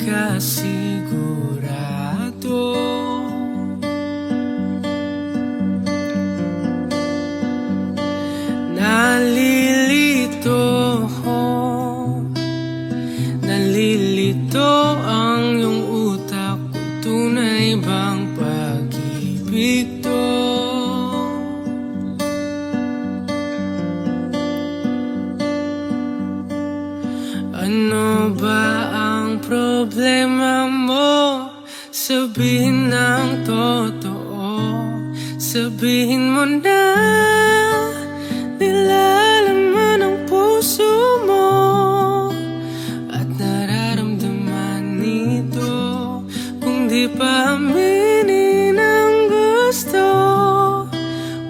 ka sigurado. Nalilito ang iyong utak kung tunay bang pag-ibig to. Ano ba ang problema mo? Sabihin ng totoo, sabihin mo na. Nilalaman ang puso mo at nararamdaman nito. Kung di pa aminin ang gusto,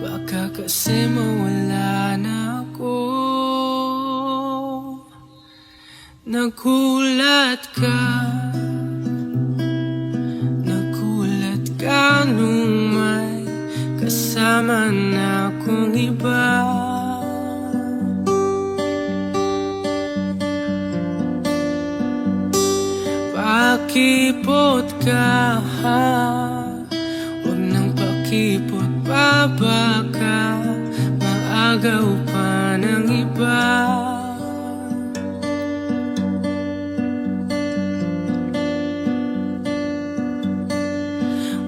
baka kasi mawala na ako. Nagulat ka nung may kasama na akong iba. Pakipot ka, huwag nang pakipot pa, baka maagaw pa ng iba.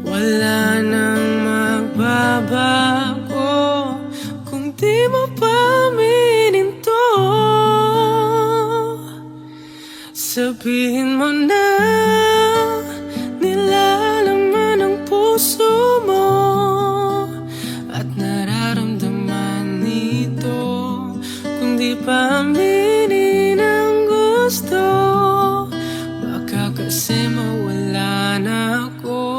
Wala nang magbabago kung di mo pa aminin to. Sabihin mo na. Nilalaman ang puso mo at nararamdaman nito. Kung di pa aminin ang gusto, baka kasi mawala na ako.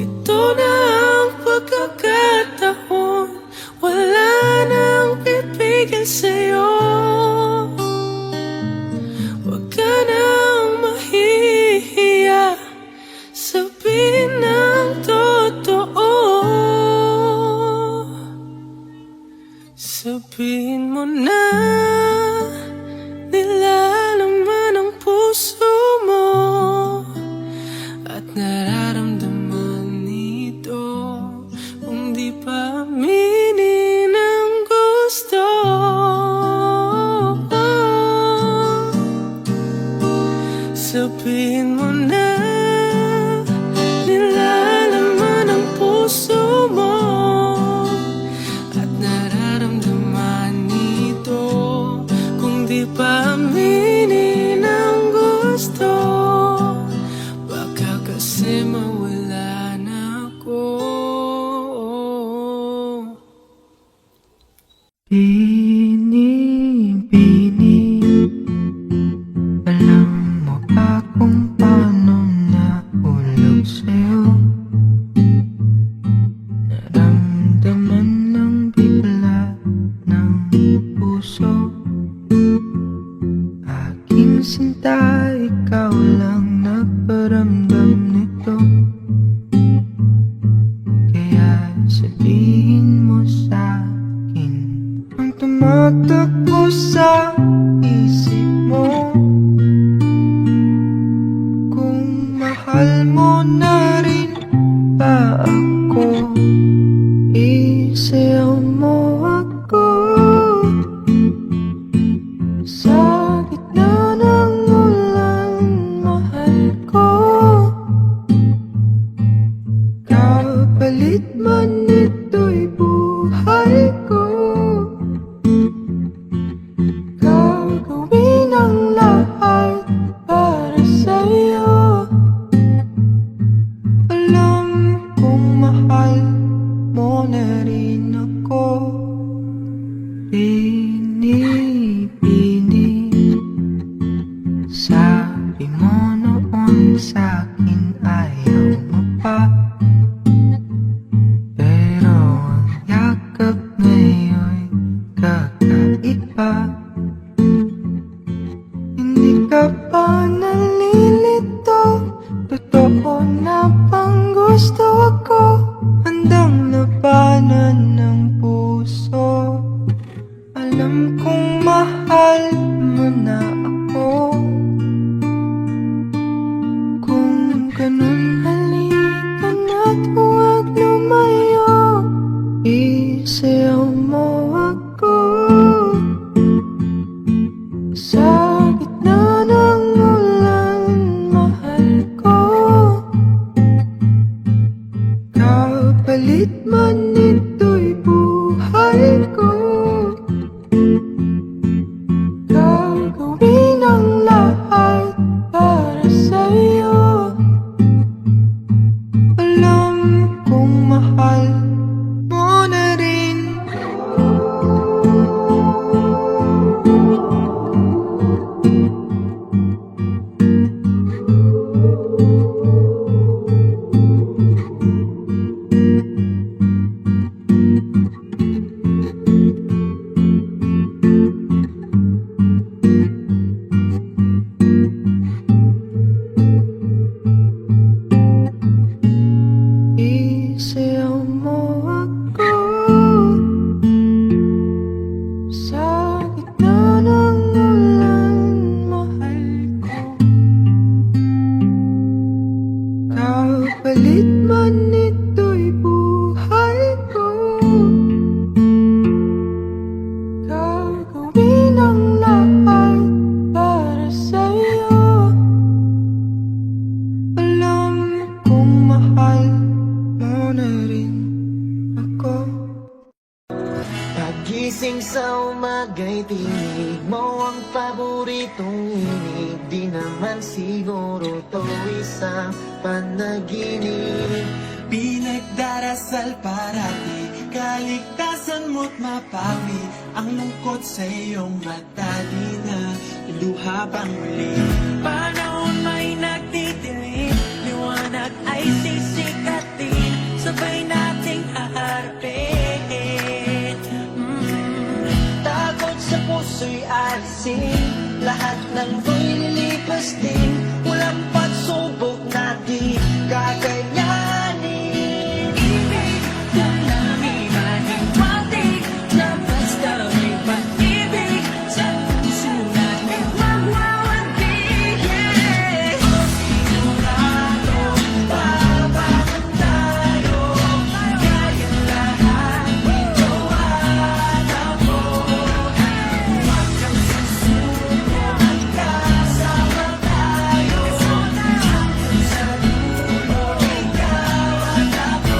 Ito na ang pagkakataon, wala nang pipigil sa'yo. Huwag ka nang mahihiya, sabihin ng totoo. Sabihin mo na. Nilalaman ang puso mo at nararamdaman nito. Kung di pa aminin ang gusto, sabihin mo na. Nilalaman ang puso mo at nararamdaman nito. Kung di pa aminin ang gusto, baka kasi mawala na ako. Bini, alam mo ba kung paano nahulog sa'yo? Naramdaman ng bigla ng puso. Aking sinta, ikaw lang nagparamdam nito. Kaya sabihin mo sa'kin ang tumatakbo sa isip mo. Kung mahal mo na rin ba ako, isayaw mo ako. Sa gitna ng ulan, mahal ko. Kapalit man ito'y buhay ko. Gagawin ang lahat para sa'yo. Alam kong mahal mo na rin ako. Bini, sabi mo noon sa'kin ayaw mo pa. Pero ang yakap ngayon'y kakaiba. Hindi ka pa nalilito, totoo na bang gusto ako? Handang labanan ng puso. Alam buhay ko. Gagawin ang lahat para sa'yo. Alam kong mahal mo na rin. Isayaw mo ako sa gitna ng ulan, mahal ko. Kapalit man ito'y buhay ko. Gagawin ang lahat para sa'yo. Alam kong mahal mo na rin ako. Pagising sa umaga'y tinig mo ang paboritong inig. Di naman siguro to isang panaginip. Pinagdarasal parati, kaligtasan mo't mapawi ang lungkot sa iyong mata. Di na luha pang muli. Panahon may nagtitilim, liwanag ay sisikatin, sabay nating haharapin. Takot sa puso'y alisin, lahat ng to'y lilipas din. Walang pagsubok na di kakayanin. Ibig ka lang imahiwatig, na basta may pag-ibig sa puso natin magwawanti. Sigurado, babangon tayo, kaya lahat ito at ako. Huwag kang susuko at kasama tayo, hanggang sa dulo, ikaw at ako.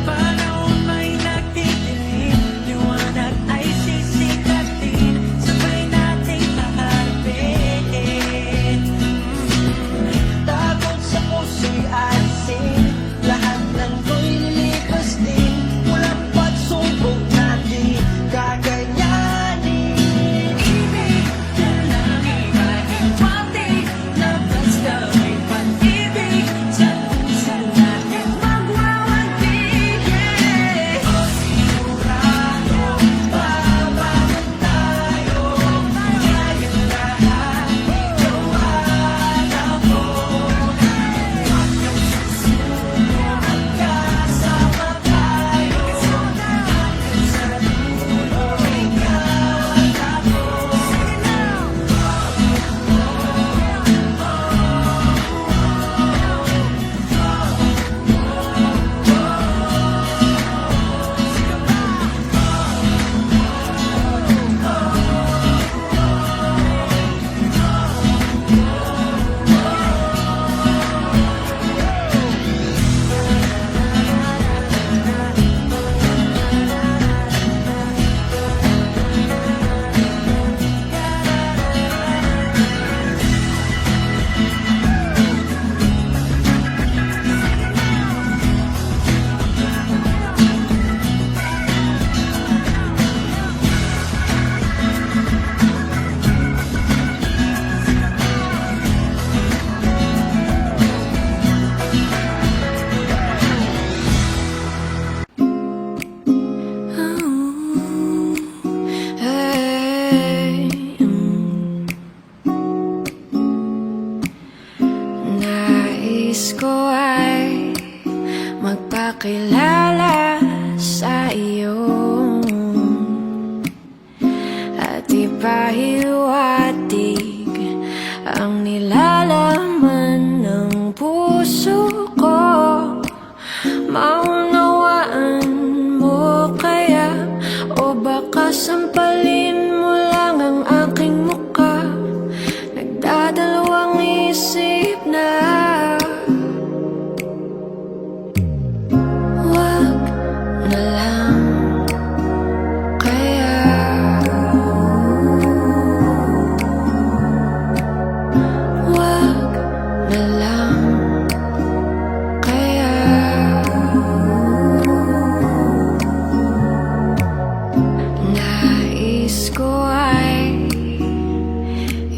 Panahon may nagtitilim, liwanag ay sisikatin, sabay nating haharapin. Takot sa puso'y alisin, lahat ng to'y lilipas din. Walang pagsubok na di kakayanin. Ibig ka lang imahiwatig, na basta may pag-ibig sa puso natin magwawanti. Sigurado, babangon tayo, kaya lahat ito at ako. Huwag kang susuko at kasama tayo, hanggang sa dulo, ikaw at ako. Nais ko ay magpakilala sa iyo at ipahiwatig ang nilalaman ng maunawaan mo kaya? O baka sampalin mo lang ang aking muka? Nagdadalawang isip na wag na lang kaya. Wag na lang kaya. Nais ko ay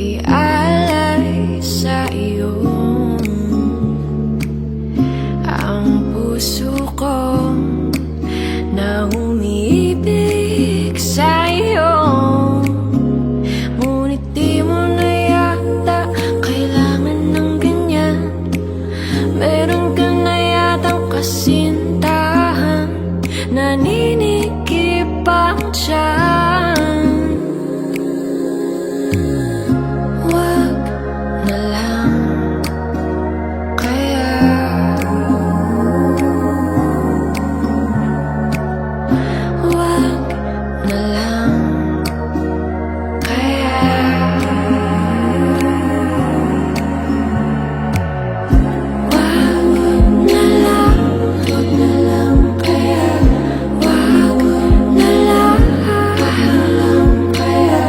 ialay sa iyo ang puso ko na umiibig sa iyo. Ngunit di mo na yata kailangan ng ganyan. Meron ka na yatang kasintahan, naninikip ang tiyan. Wag na lang kaya. Wag na lang kaya. Wag na lang, wag na lang kaya. Wag na lang kaya.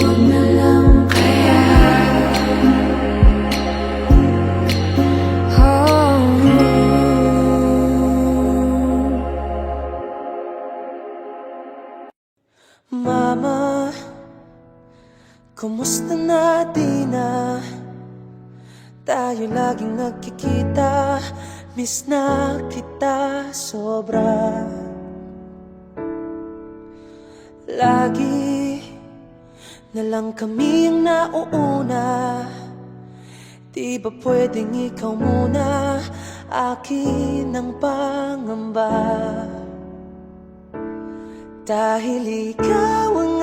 Wag na lang kaya. Oh. Mama, kumusta na di na tayo laging nagkikita? Miss na kita sobra. Lagi na lang kami ang nauuna. Di ba pwedeng ikaw muna? Akin ang pangamba. Dahil ikaw ang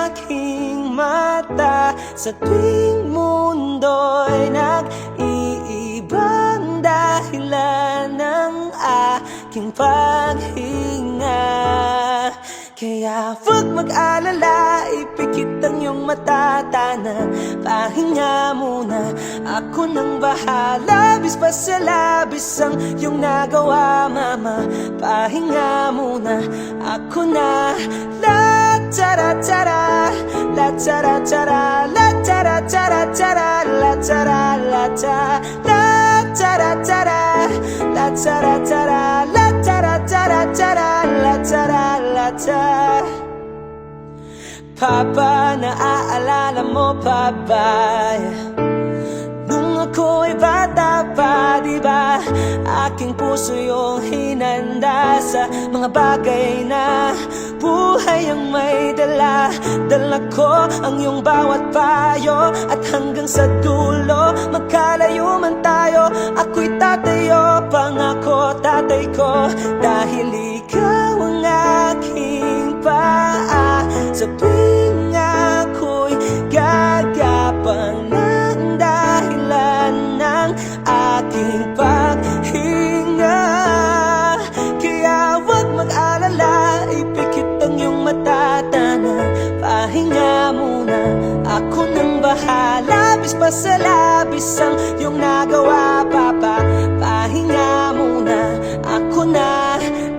aking mata sa tuwing mundo'y nag-iibang dahilan ng aking paghinga. Kaya huwag mag-alala, ipikit ang iyong mata, tana, pahinga muna. Ako nang bahala, bis pa sa labis ang iyong nagawa, mama. Pahinga muna, ako na. La tara tara, la tara tara, la tara tara tara, la tara la ta, la tara tara, la tara tara, la tara tara tara, la tara la ta. Papa, naaalala mo pa ba? Nung ako'y bata pa, diba? Aking puso yung hinanda sa mga bagay na buhay ang may dala. Dala ko ang iyong bawat payo, at hanggang sa dulo, magkalayo man tayo, ako'y tatayo, pangako tatay ko. Dahil ikaw ang aking paa sa tuwing ako'y gagapang ng dahilan ng aking paghinga. Kaya huwag mag-alala, ipikit ang iyong mata, tana, pahinga muna. Ako nang bahala, bis pa sa labis ang iyong nagawa, papa. Pahinga muna, ako na.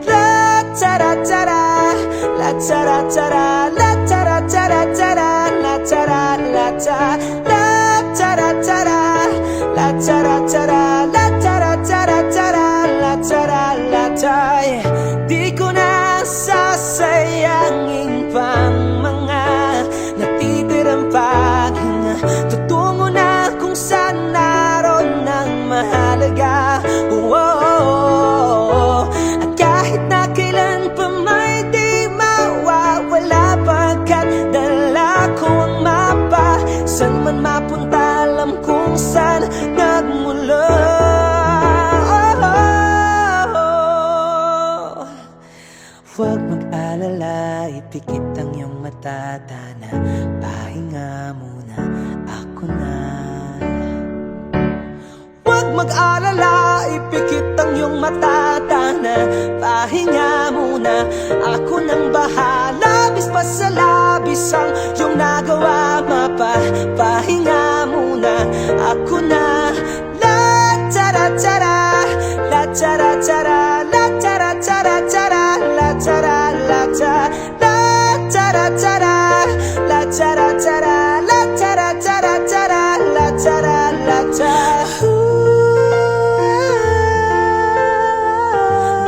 La tara tara, la tara tara, la tara tara tara, la tara la ta, la tara tara, la tara tara, la tara tara tara, la tara la ta. Di ko na sasayangin pang mga natitirang paghinga. Tutungo na kung saan naroon ng mahalaga. At kahit na kailan pa may di mawawala, pagkat dala ko ang mapa. San man mapunta, alam kung saan nagmula. Huwag mag-alala, ipikit ang iyong mata, tana, pahinga muna, ako na. Huwag mag-alala, ipikit ang iyong mata. Tana, pahinga muna, ako nang bahala. Labis pa sa labis ang iyong nagawa. Pahinga muna, ako na. La tara tara, la tara tara, la tara tara tara, la tara la tara, la tara tara, la tara tara, la tara tara tara, la tara la tara.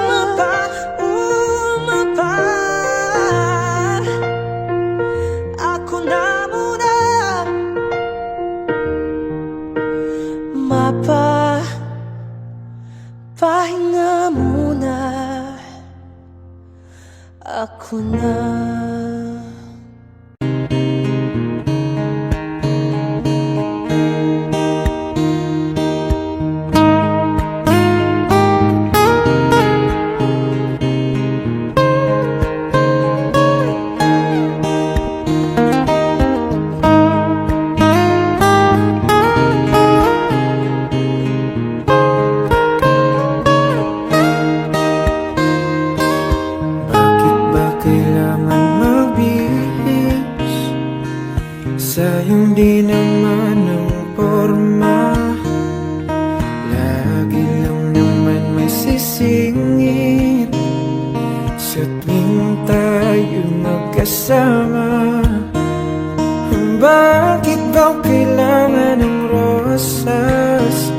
Mapa, ako na muna. Mapa, pahinga muna, ako na. Bakit ba kailangan magbihis? Sayang di naman ang forma. Lagi lang naman may sisingit sa tuwing tayo magkasama. Bakit ba kailangan ng rosas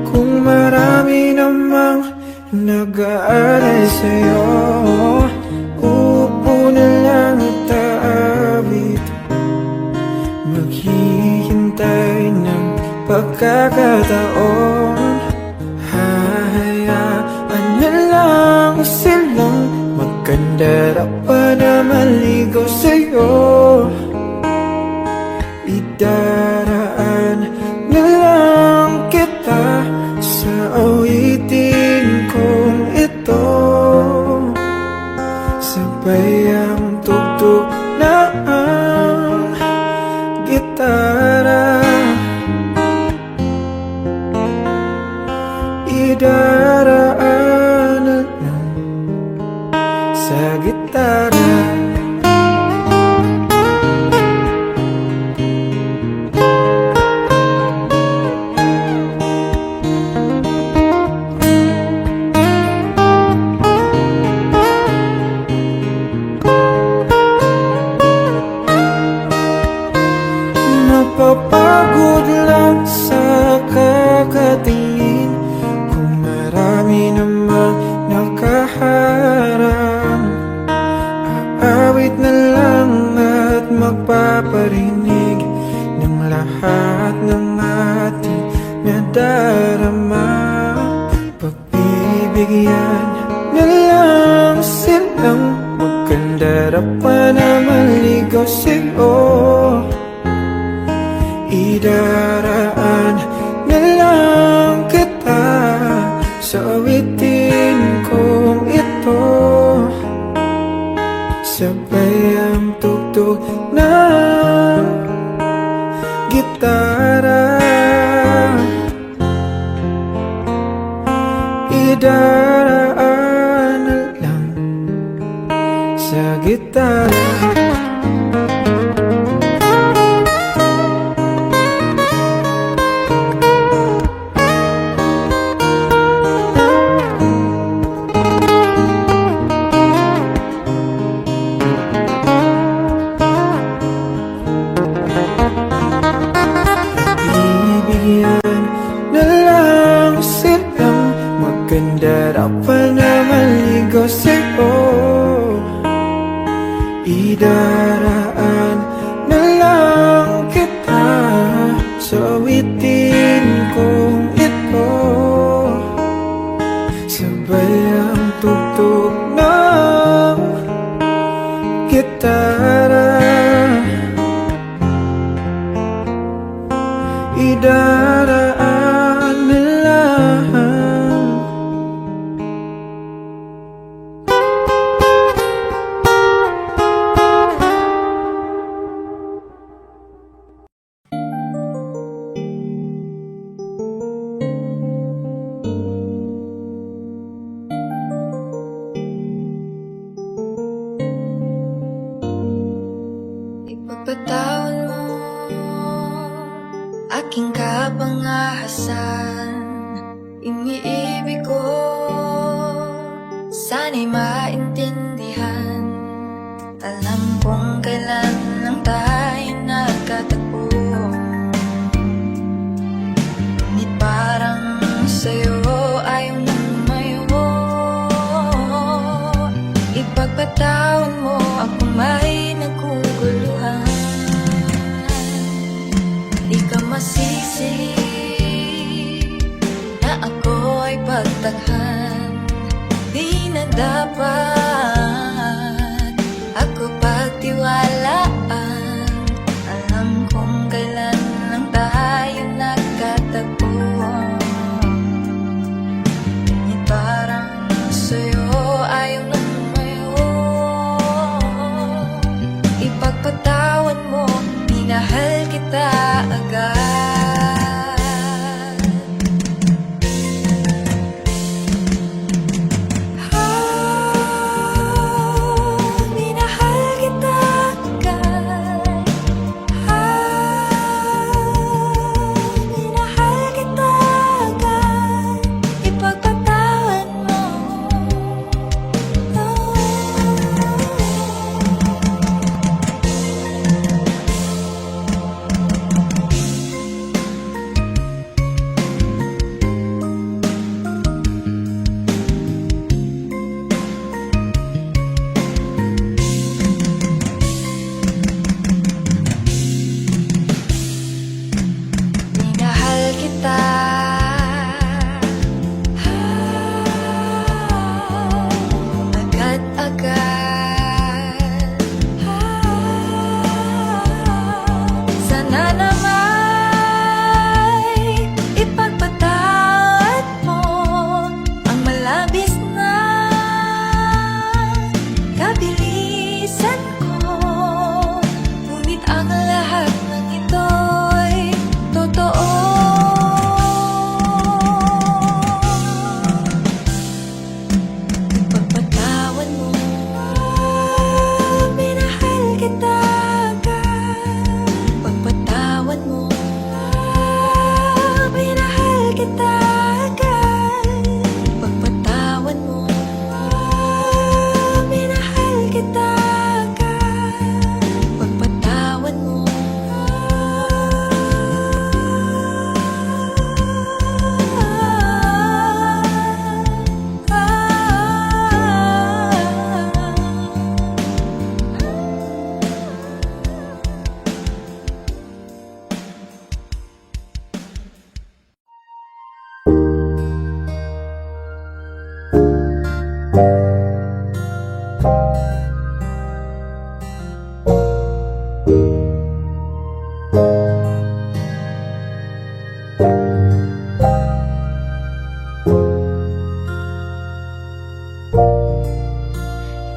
kung marami namang nag-aalay sa'yo? Upo na lang at aawit, maghihintay ng pagkakataon. Hahayaan na lang silang magkandara pa na maligaw sa'yo. Idaraan na lang kita sa awitin kong ito. Sabay ang tugtog ng gitara. Idaraan na lang sa gitara. Napapagod lang sa kakatingin kung marami namang nakaharang. Aawit na lang at magpaparinig ng lahat ng ating nadarama. Pagbibigyan na lang silang magkandara pa na maligaw sa'yo. Idaraan na lang kita sa awitin kong ito. Sabay ang tugtog ng gitara. Idaraan na lang sa gitara. Bibigyan na lang silang magkandara pa na maligaw sa'yo. Idaraan na lang kita sa awitin kong ito. Sabay ang tugtog ng gitara. Idaraan na lang. karahasan, iniibig ko, sana'y maintindihan. Alam kong kailan lang tayo nagkatagpo, ngunit parang sa'yo ayaw nang lumayo. Ipagpatawan mo ako may naguguluhan. Di ka masisi na ako ay pagtakhan. Di na dapat ako pagtiwalaan. Alam kong kailan lang tayo nagkatagpo, ngunit parang sa'yo ayaw na lumayo. Ipagpatawan mo, minahal kita agad. Minahal kita agad. Minahal kita agad. Ipagpatawan mo. Minahal kita agad-agad. Sana nama'y ipagpatawad mo ang malabis na kabilisan ko. Ngunit ang lahat ng ito'y totoo. Ipagpatawan mo, minahal kita agad. Ipagpatawan mo, minahal kita agad. Ipagpatawan mo, minahal kita agad. Ipagpatawan mo.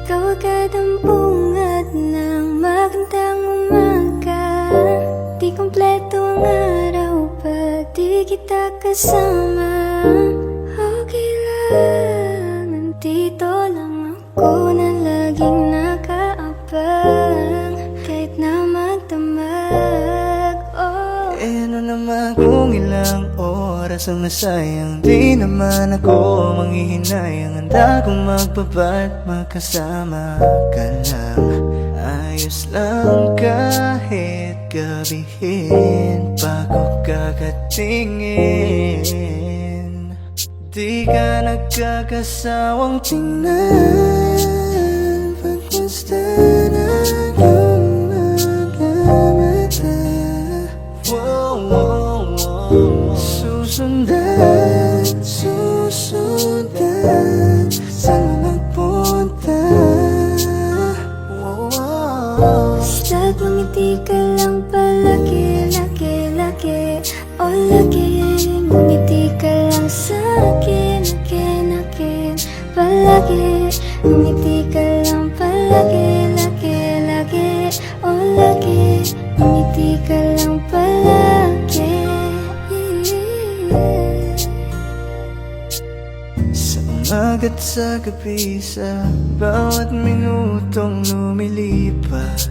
Ikaw agad ang bungad ng magandang umaga. Di kumpleto ang araw pag di kita kasama. Okay lang, nandito lang ako na laging nakaabang kahit na magdamag. Oh. Eh ano naman kung ilang oras ang nasayang, di naman ako manghihinayang. Handa kong magbabat, makasama ka lang. Ayos lang kahit gabihin pa ko kakatingin. Di ka nagkakasawang tingnan pagmasdan ang iyong naglamata. Susundan, susundan, saan magpunta? Basta't ngumiti ka lang palagi, lagi, lagi, oh lagi. Ngumiti ka lang sa'kin, akin, akin, palagi. Ngumiti ka lang palagi, lagi, lagi, oh lagi. Ngumiti ka lang palagi. Sa umaga't sa gabi, sa bawat minutong lumilipas,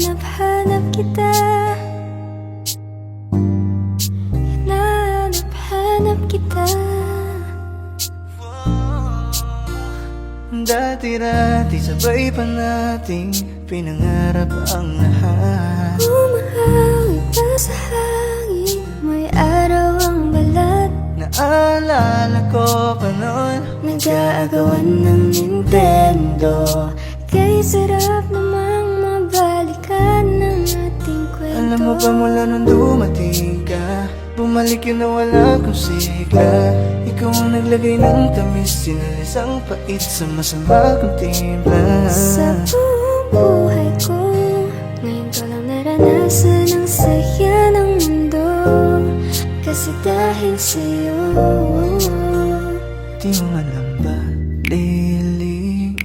Hanap-hanap kita, dati-dati sabay pa nating pinangarap ang lahat. Humahangin pa sa hangin, may araw ang balat. Naalala ko pa noon, Nag-aagawan ng Nintendo. Kaya sarap namang mabalikan ng ating kwento. alam mo ba mula nung dumating ka, bumalik yun na wala kang sigla. Ikaw ang naglagay ng tamis, sinalis ang pait sa masama kong timpla. Sa buong buhay ko, ngayon ko lang naranasan ang saya ng mundo. Kasi dahil sa'yo, Di mo alam ba lilingunin?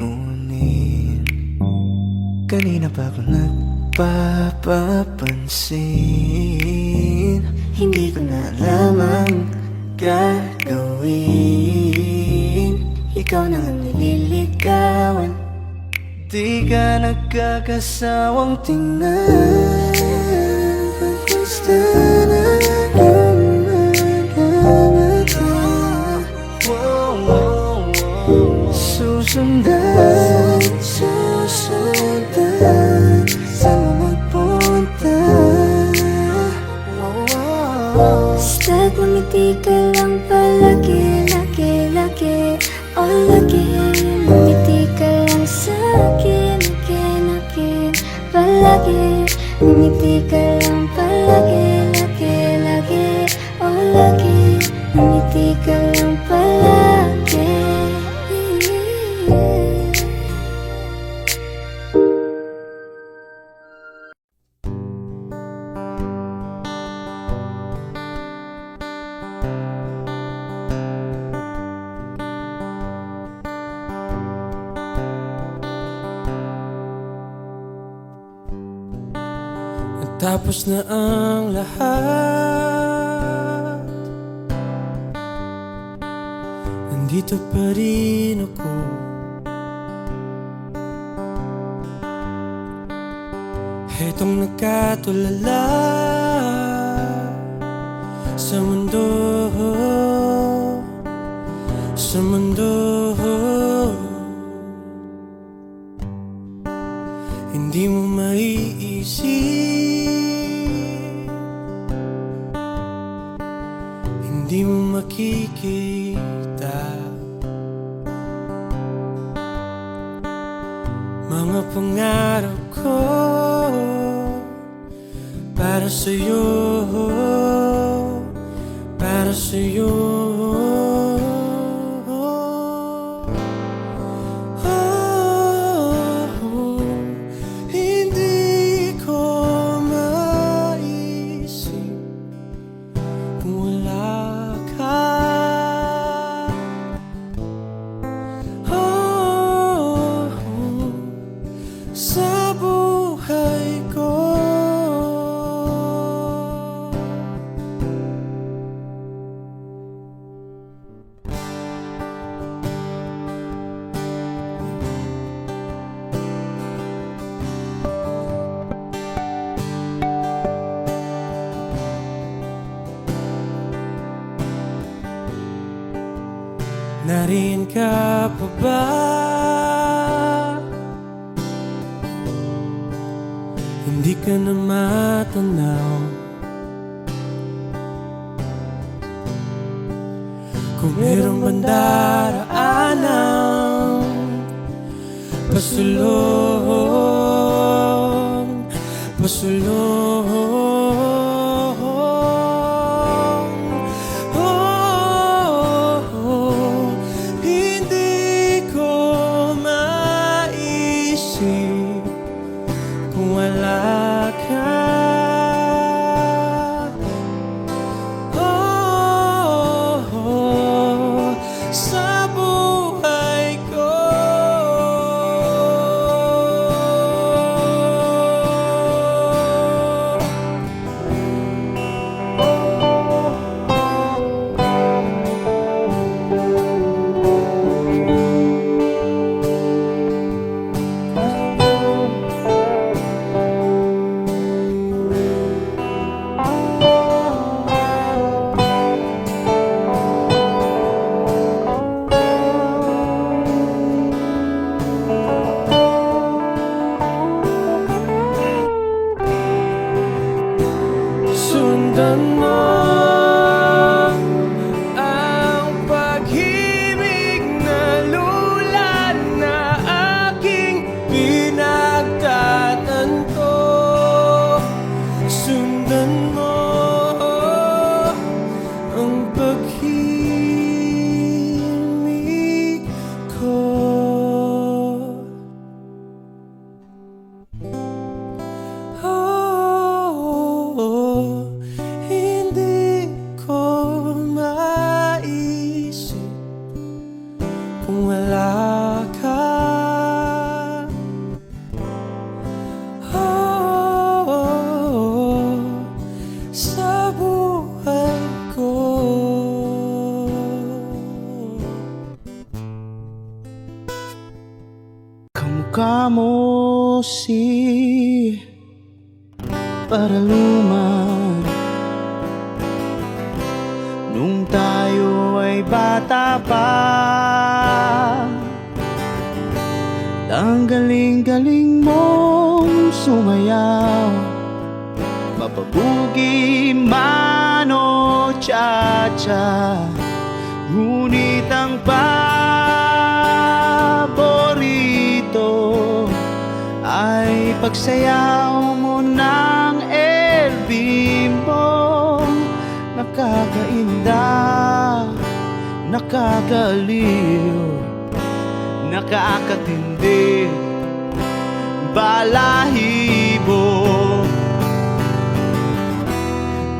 Kanina pa ako nagpapapansin. Hindi ko na alam ang gagawin. Ikaw na ang nililigawan. Di ka nagkakasawang tingnan. Pagkasta na yung nagamata. Susundan, susundan, saan mo magpunta? basta't ngumiti ka lang palagi, lagi, lagi, oh lagi. Ngumiti ka lang sa'kin, akin, akin, palagi. Ngumiti ka lang palagi, lagi, lagi, oh lagi. Ngumiti ka lang palagi. Tapos na ang lahat, nandito pa rin ako. Hetong nakatulala sa mundo, sa mundo. Hindi mo maiisip, hindi mo makikita mga pangarap ko para sa'yo, para sa'yo. Hindi ko maisip kung wala ka. Sa buhay ko. Nariyan ka pa ba? Hindi ka na matanaw. Kung merong bandaraanan, pasulong, pasulong. Hindi ko maisip kung wala ka. Sa buhay ko. Sundan mo ang pag-ibig na lulan na aking pinagtatanto. Sundan mo ang pag-ibig ko. Hindi ko maisip kung wala ka. Sa buhay ko. Kamukha mo si Paraluman nung tayo ay bata pa. Ang galing-galing mong sumayaw, mapabugi man o cha-cha. Ngunit ang paborito ay pagsayaw mo ng El Bimbo. Nakakainda, nakakaliw, nakakatindi, balahibo.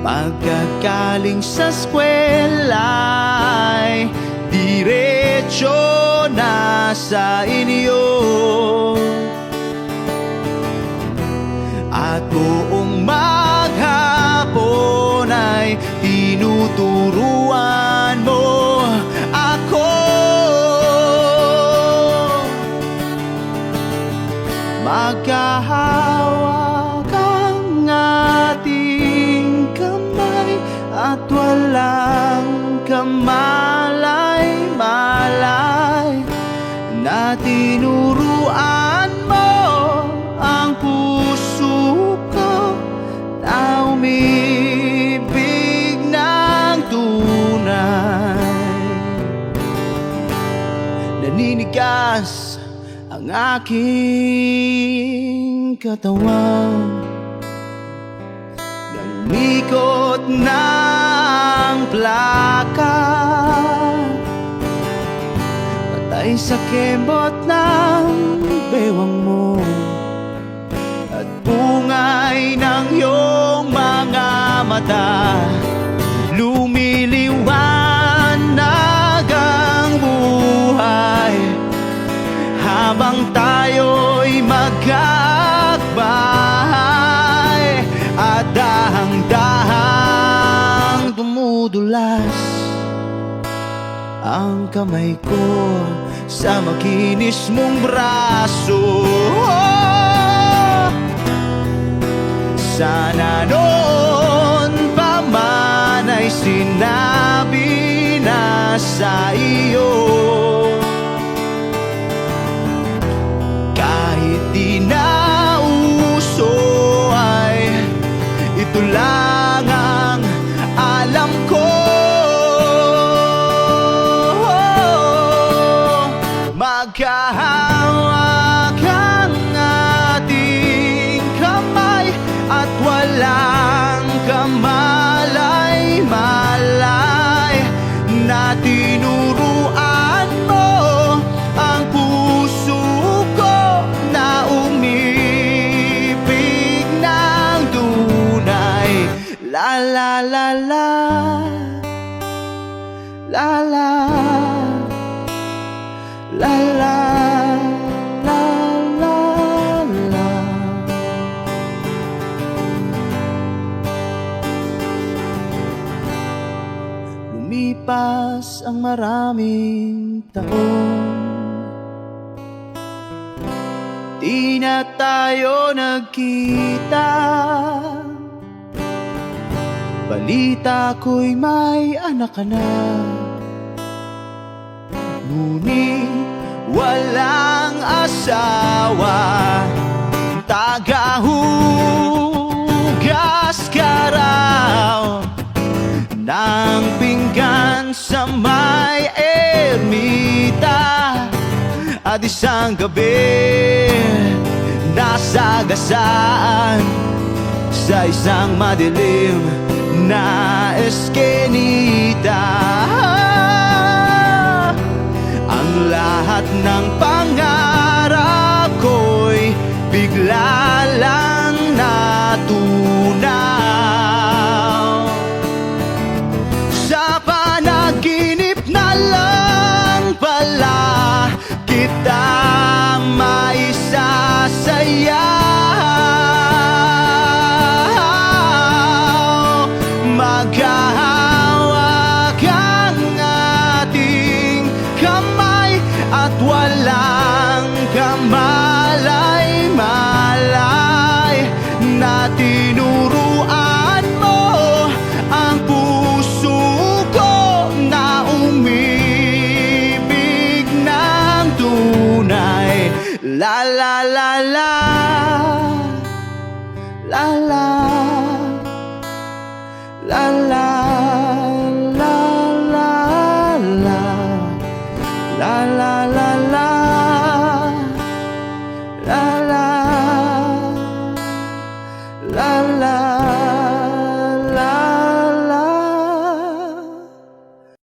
Pagkagaling sa eskwela ay diretso na sa inyo, at buong maghapon ay tinuturuan mo ako. Magkahawak ang ating kamay at walang kamalay-malay, na tinuruan mo ang puso ko na umibig ng tunay. Naninigas ang aking katawan, nangikot ng plaka, patay sa kembot ng bewang mo at bungay ng iyong mga mata. Lumiliwanag ang buhay habang tayo'y magkakbahay, at dahang-dahang dumudulas ang kamay ko sa makinis mong braso. Sana noon pa man ay sinabi na sa iyo, kahit di na uso ay ito lang ang alam ko. Magkahawak ang ating kamay at walang kamalay-malay, na tinuruan mo ang puso ko na umibig ng tunay. La la la la, la la, la la, la la la. Lumipas ang maraming taon, di na tayo nagkita. Balita ko'y may anak ka na, ngunit walang asawa. Tagahugas ka raw ng pinggan sa may ermita. At isang gabi nasagasaan sa isang madilim na eskenita. Ang lahat ng pangarap ko'y bigla lang natunaw. Sa panaginip na lang pala kita maisasayaw. Maghahawak ang ating kamay at walang kamalay-malay na tinuruan mo ang puso ko na umibig ng tunay. La la la la, la la, la la, la la, la, la la la la, la la, la la, la la.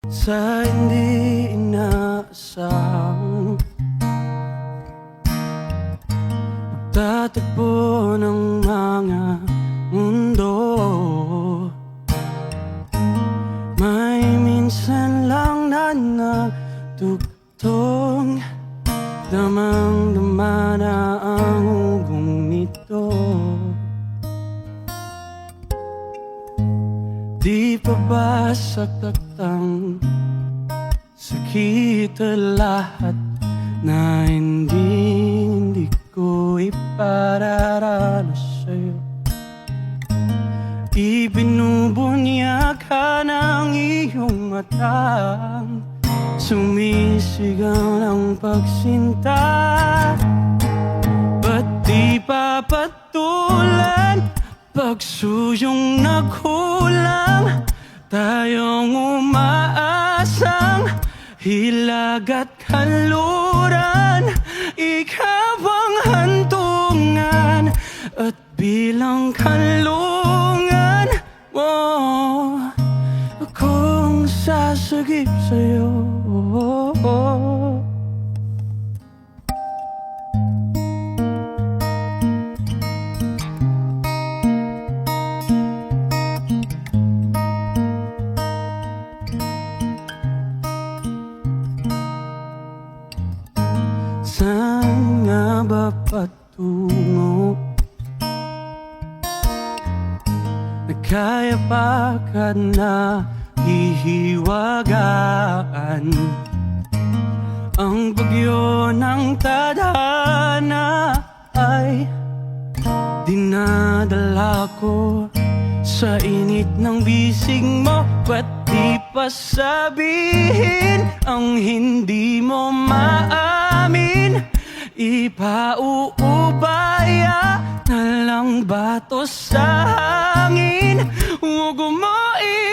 Sa hindi inaasahang pagtatagpo ng mga mundo, may minsan lang na nagtugtong, damang-dama na ang hugong nito. Di pa ba sakatang sakit lahat na hindi ko ipararanas sa'yo? Ibinubunyag ka ng iyong matang, sumisigaw ng pagsinta. Ba't di papatulan pagsuyong naghulang, tayong umaasang hilag at kanluran. Ikaw ang hantungan at bilang kanlungan mo, akong sasagip sa'yo. Saan nga ba patungo? Kaya pa ka na hihiwagaan ang bagyo ng tadhana ay dinadala ko sa init ng bisig mo. Ba't di pa sabihin ang hindi mo maamin? Ipauubaya na lang bato sa hangin. Huwag mo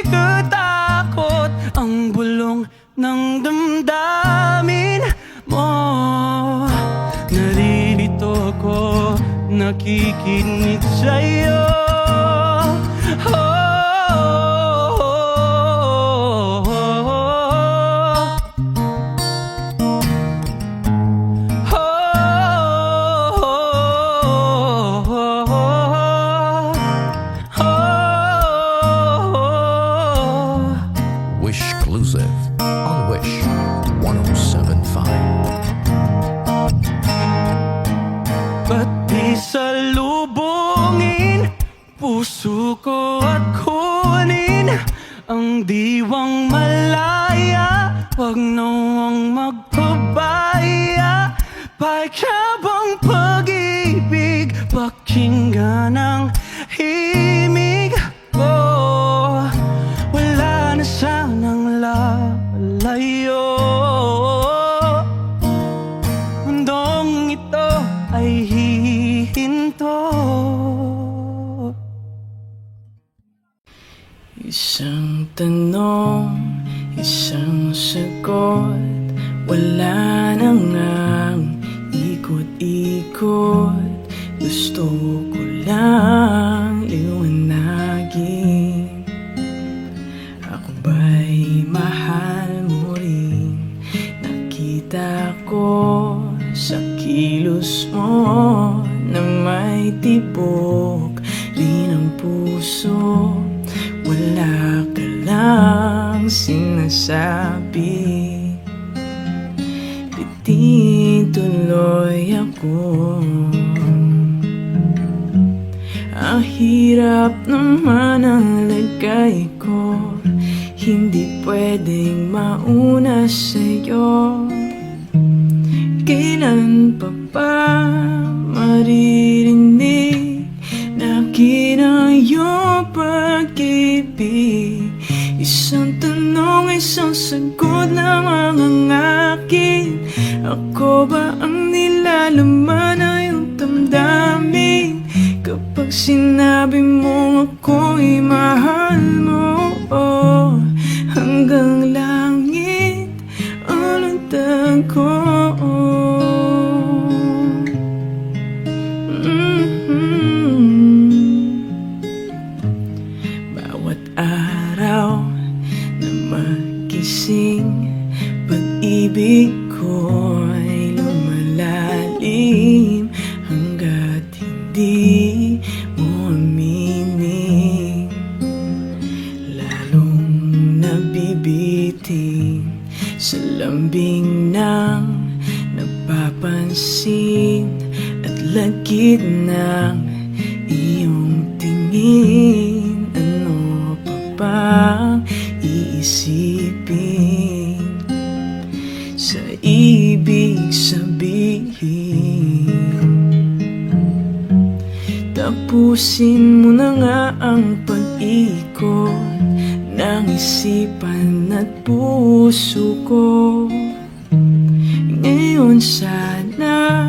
ikatakot ang bulong ng damdamin mo. Naririto ko, nakikinig sa'yo. Exclusive on Wish 107.5. Ba't di salubungin puso ko at kunin ang diwang malaya? Wag nawang magpabaya, paikabang pag-ibig, pakinggan ang himig ko. Wala na sanang lalayo, mundong ito ay hihinto. Isang tanong, isang sagot, wala na ngang ikot-ikot. Gusto ko lang liwanagin, ako ba'y mahal mo rin? Nakita ko sa kilos mo na may tibok rin ang puso. Wala ka lang sinasabi, itituloy ako. Ang hirap naman ang lagay ko, hindi pwedeng mauna sa'yo. Kailan pa ba maririnig na akin ang iyong pag-ibig? Isang tanong, isang sagot lamang ang akin. Ako ba ang nilalaman na iyong damdamin? Kapag sinabi mo ako'y mahal mo, oh, hanggang langit ang lundag ko. Bawat araw na magising, pag-ibig ko'y lumalalim hanggat hindi mo aminin. Lalong nabibitin sa lambing ng napapansin at lagit ng iyong tingin. Ano pa bang iisipin sa ibig sabihin? Tapusin mo na nga ang pag-ikot ng isipan at puso ko. Ngayon sana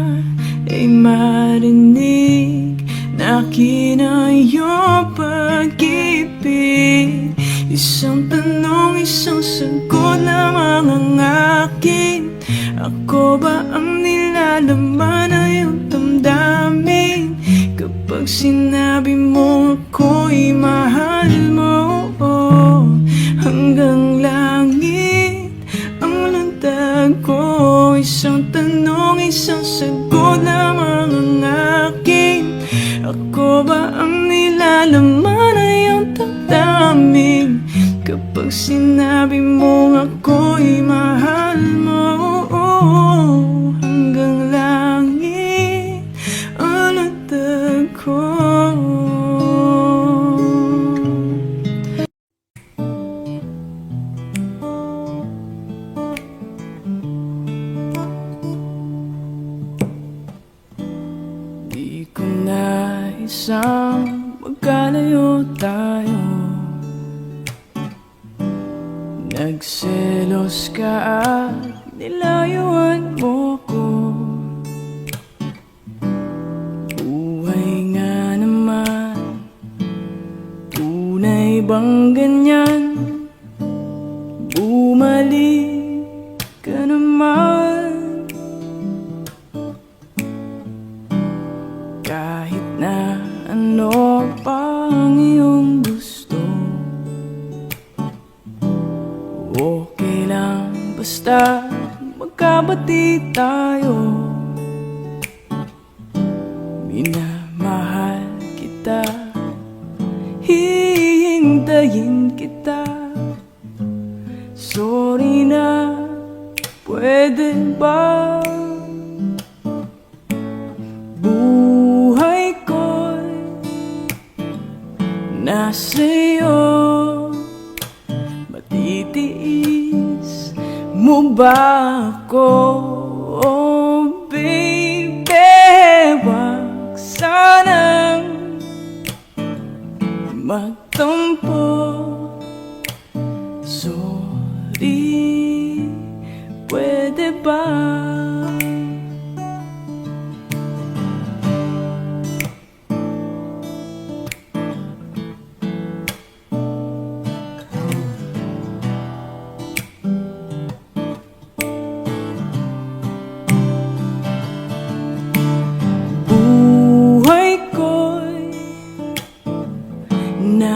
ay marinig na akin ang iyong pag-ibig. Isang tanong, isang sagot lamang ang akin. Ako ba ang nilalaman na iyong damdamin? Kapag sinabi mo ako'y mahal mo, oh, hanggang langit ang lundag ko. Isang tanong, isang sagot lamang ang akin. Ako ba ang nilalaman na iyong damdamin? Kapag sinabi mo ako'y mahal mo, oh, hanggang langit ang lundag ko. Di ko na isang magkalayo tayo. Nagselos ka at nilayuan mo ko. Buhay nga naman, tunay bang ganyan? Bumalik ka naman. Kahit na ano pang iyong gusto, okay lang basta magkabati tayo. Minamahal kita, hihintayin kita. Sorry na, pwede ba? Buhay ko'y nasa'yo. Matitiis mo ba ako? Oh baby, wag sanang magtampo. Sorry, pwede ba?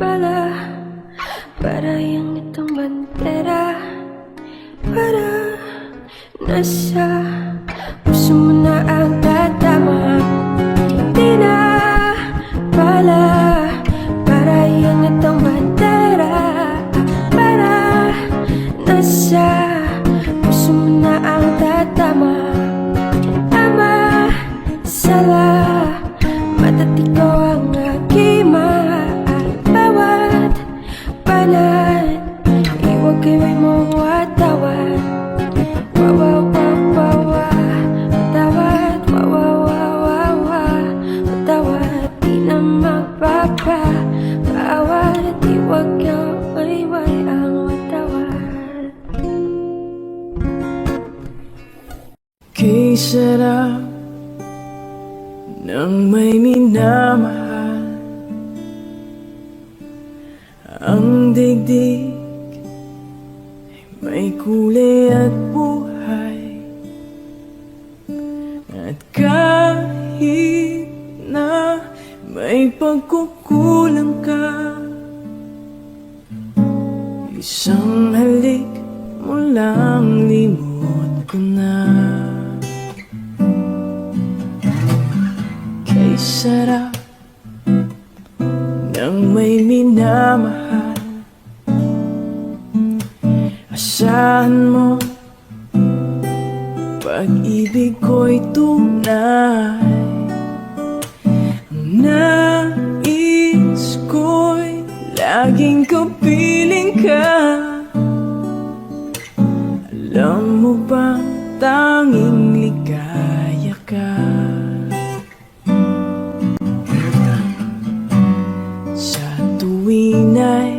bala para yung itong bandera, para nasa puso mo na ang tatama. Di na bala para yung itong bandera, para nasa puso mo na ang tatama. Ama, sala, mata't ikaw ang aking mahal. Bawat banat, iwag kayo'y mawatawad. Wawawawawa, watawad, wawawawawa, watawad. Di na magpapabawad at iwag kawayway ang watawad. Kay sarap ng may minamahal, ang digdig ay may kulay at buhay. At kahit na may pagkukulang ka, isang halik mo lang limot ko na. Kay sarap ng may minamahal, asahan mo pag-ibig ko'y tunay. Ang nais ko'y laging kapiling ka. Alam mo bang tanging ligaya ka sa tuwing ay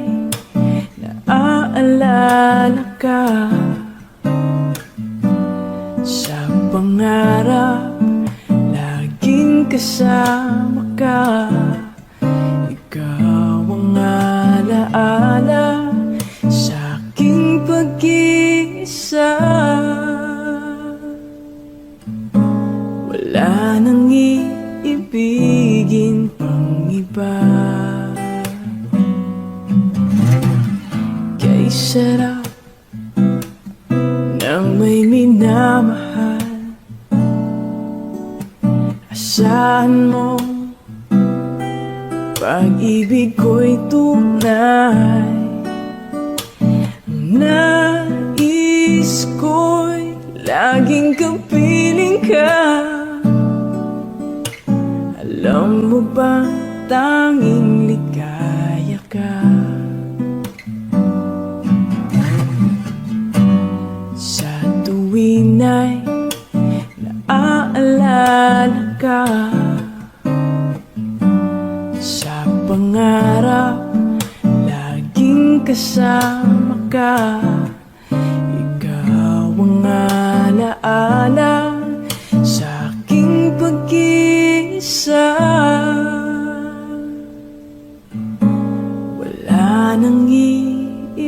naaalala ka? Sa pangarap laging kasama ka. Ikaw ang alaala sa aking pag-iisa. Wala nang iibigin pang iba. Kay sarap ng may minamahal, asahan mo pag-ibig ko'y tunay. Ang nais ko'y laging kapiling ka. Alam mo ba tanging ligaya ka sa tuwing ay naaalala ka? Sa pangarap laging kasama ka. Ikaw ang alaala sa aking pag-iisa. Wala nang iibigin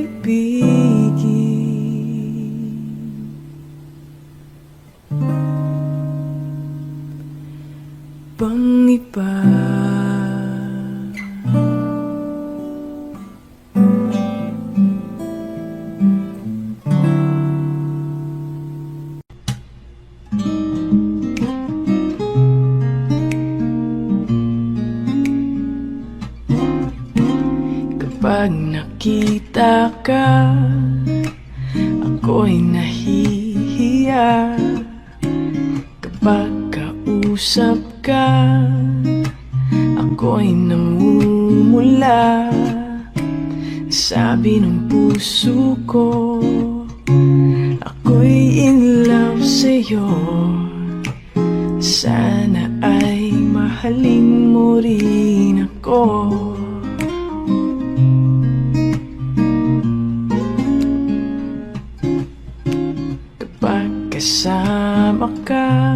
pang iba. Kapag nakita ka, ako'y nahihiya. Kapag kausap ka, ako'y namumula. Sabi ng puso ko, ako'y in love sa'yo. Sana ay mahalin mo rin ako. Kapag kasama ka,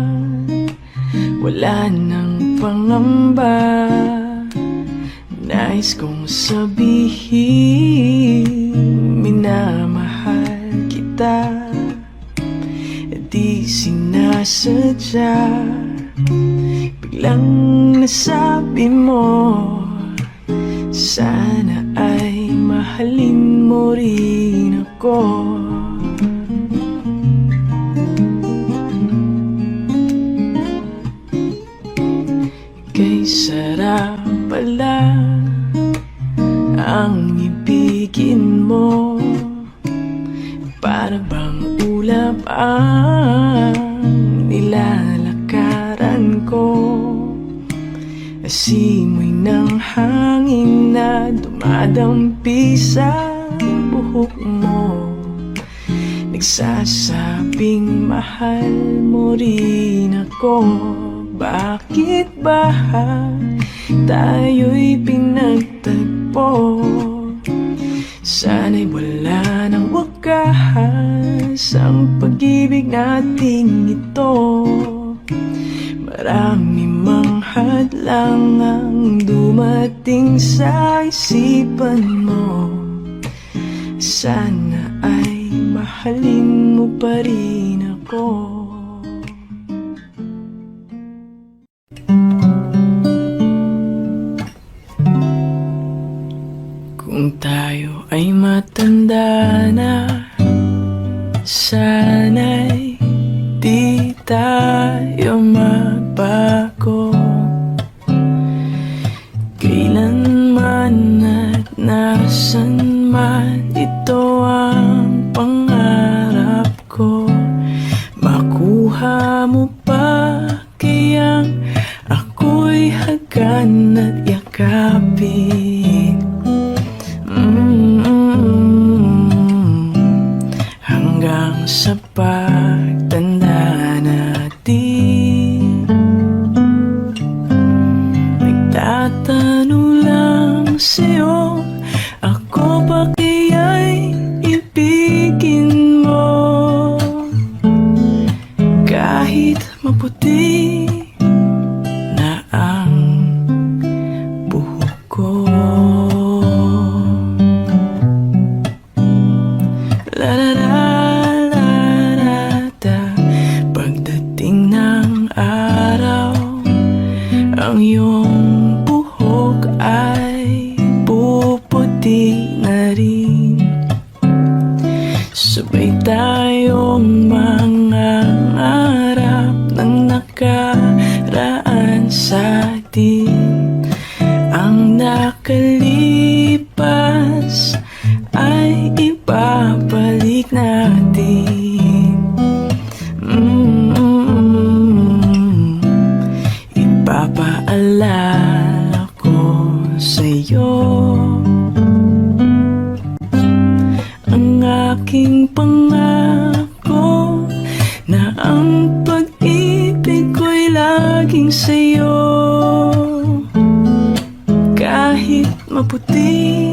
wala nang pangamba. Nais kong sabihin, minamahal kita. Di sinasadya, biglang nasabi mo, sana mahalin mo rin ako. Kay sarap pala ang ibigin mo, para bang ulap ang nilalakaran ko. Asimoy ng hangin na dumadampi sa buhok mo, nagsasabing mahal mo rin ako. Bakit ba tayo'y pinagtagpo? Sana'y wala ng wakas ang pag-ibig nating ito. Marami mang hadlang ang dumating sa isipan mo. Sana ay mahalin mo pa rin ako. Kung tayo ay matanda na, sana'y di tayo magbago. Kailanman at nasan man, ito ang pangarap ko. Makuha mo pa kayang ako'y hagan at yakapin. Hanggang sa pagtanda natin, nagtatanong lang sa'yo, ako ba kaya'y ibigin mo? Kahit maputi na ang buhok ko. Pagdating ng araw, ang iyong buhok ay puputi na rin. Sabay tayong mangangarap ng nakaraan sa atin. Ang nakalipas ay ibabalik natin. Ipapaalala ko sa'yo ang aking pangako na ang pag-ibig ko'y laging sa'yo. Kahit maputi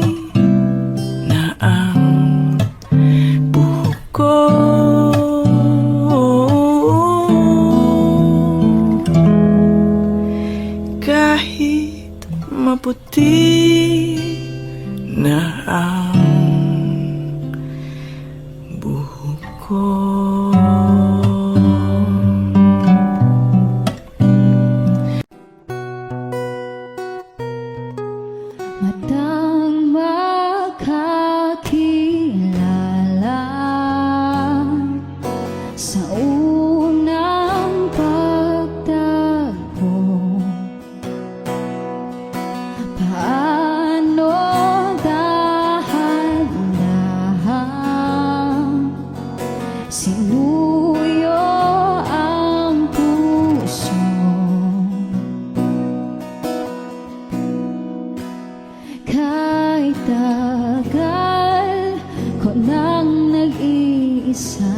na ang buhok ko, kahit maputi na ang buhok ko. Matang makakilala sa unang pagtagpo. Paano dahan-dahan sinuyo ang puso. Kahit tagal ko nang nag-iisa,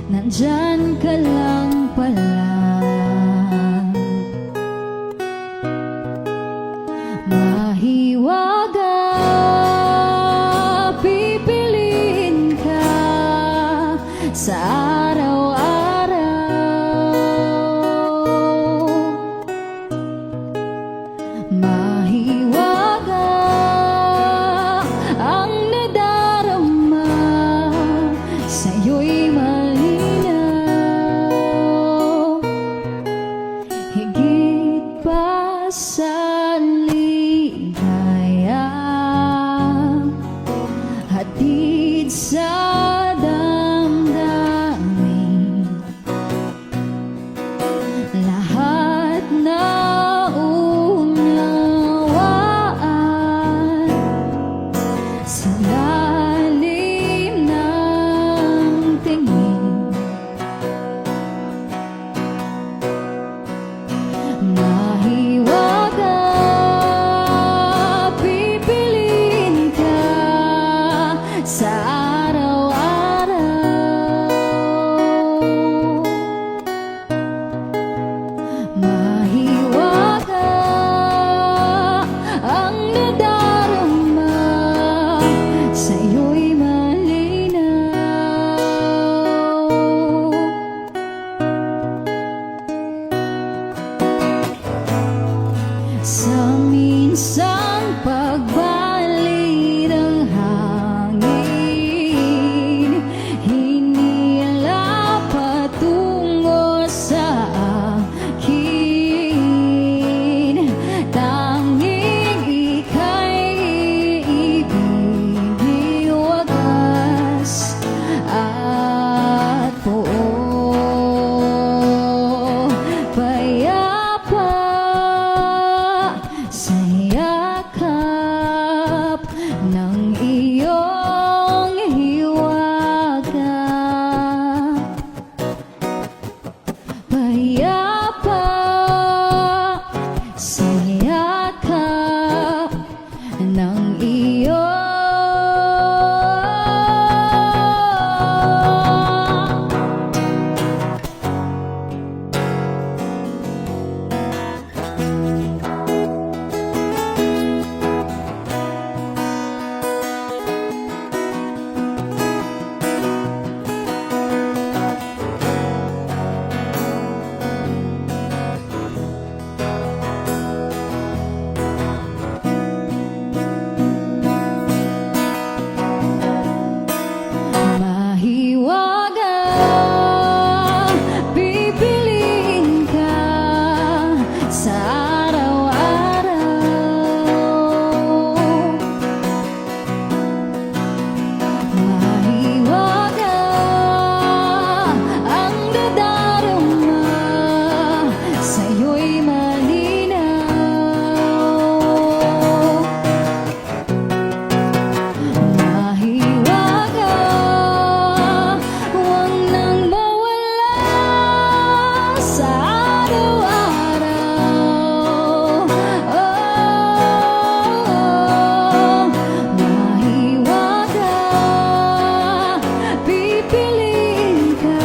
nandyan ka lang pala. Mahiwaga, pipiliin ka sa araw-araw. Mahiwaga ang nadarama, sa'yo'y malinaw. Higit pa sa ligaya, sa minsang pagbalik ng hangin, hinila patungo sa akin. Tanging ika'y ibigay wagas at buo, payapa sa yakap ng iyong hiwaga. Payapa sa yakap ng iyong mahiwaga. Pipiliin ka sa araw-araw. Mahiwaga ang dadarama, sa'yo'y malinaw. Mahiwaga, huwag nang mawala sa araw-araw. Mahiwaga, pipiliin ka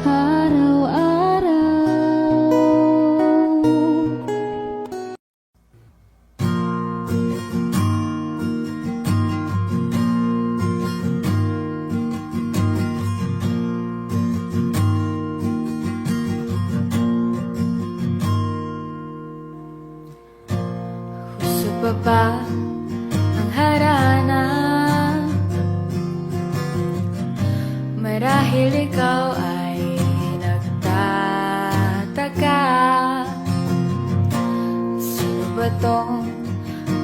araw-araw. Gusto pa ba ang harana? Marahil ikaw ay nagtataka, sino ba tong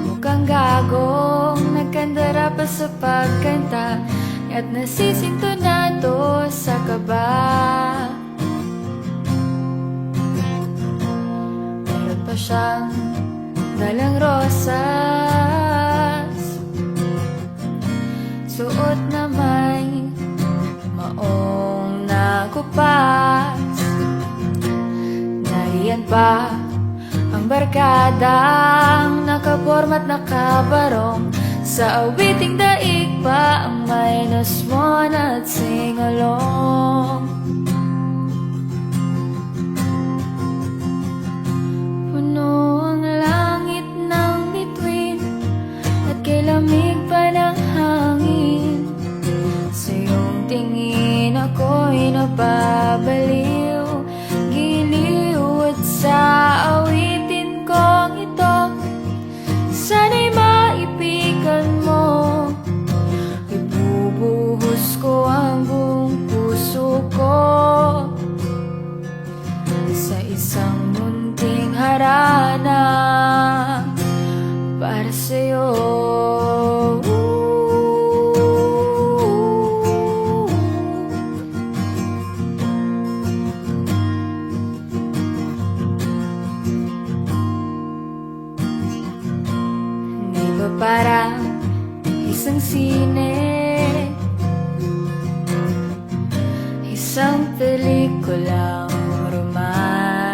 mukhang gagong nagkandara pa sa pagkanta at nasisintonado sa kaba? Meron pa siyang dalang rosas, suot na may maong nakupas. Nariyan pa ang barkadang nakaporma't nakabarong, sa awiting daig pa ang minus mo na at sing-along. Puno ang langit ng bituin at kay lamig pa ng hangin. Sa iyong tingin ako'y napabaliw, giliw at sa awitin kong ito, sana'y maipigan mo. Ibubuhos ko ang buong puso ko sa isang munting harana para sa'yo. Di ba parang isang sine, isang pelikulang romantiko?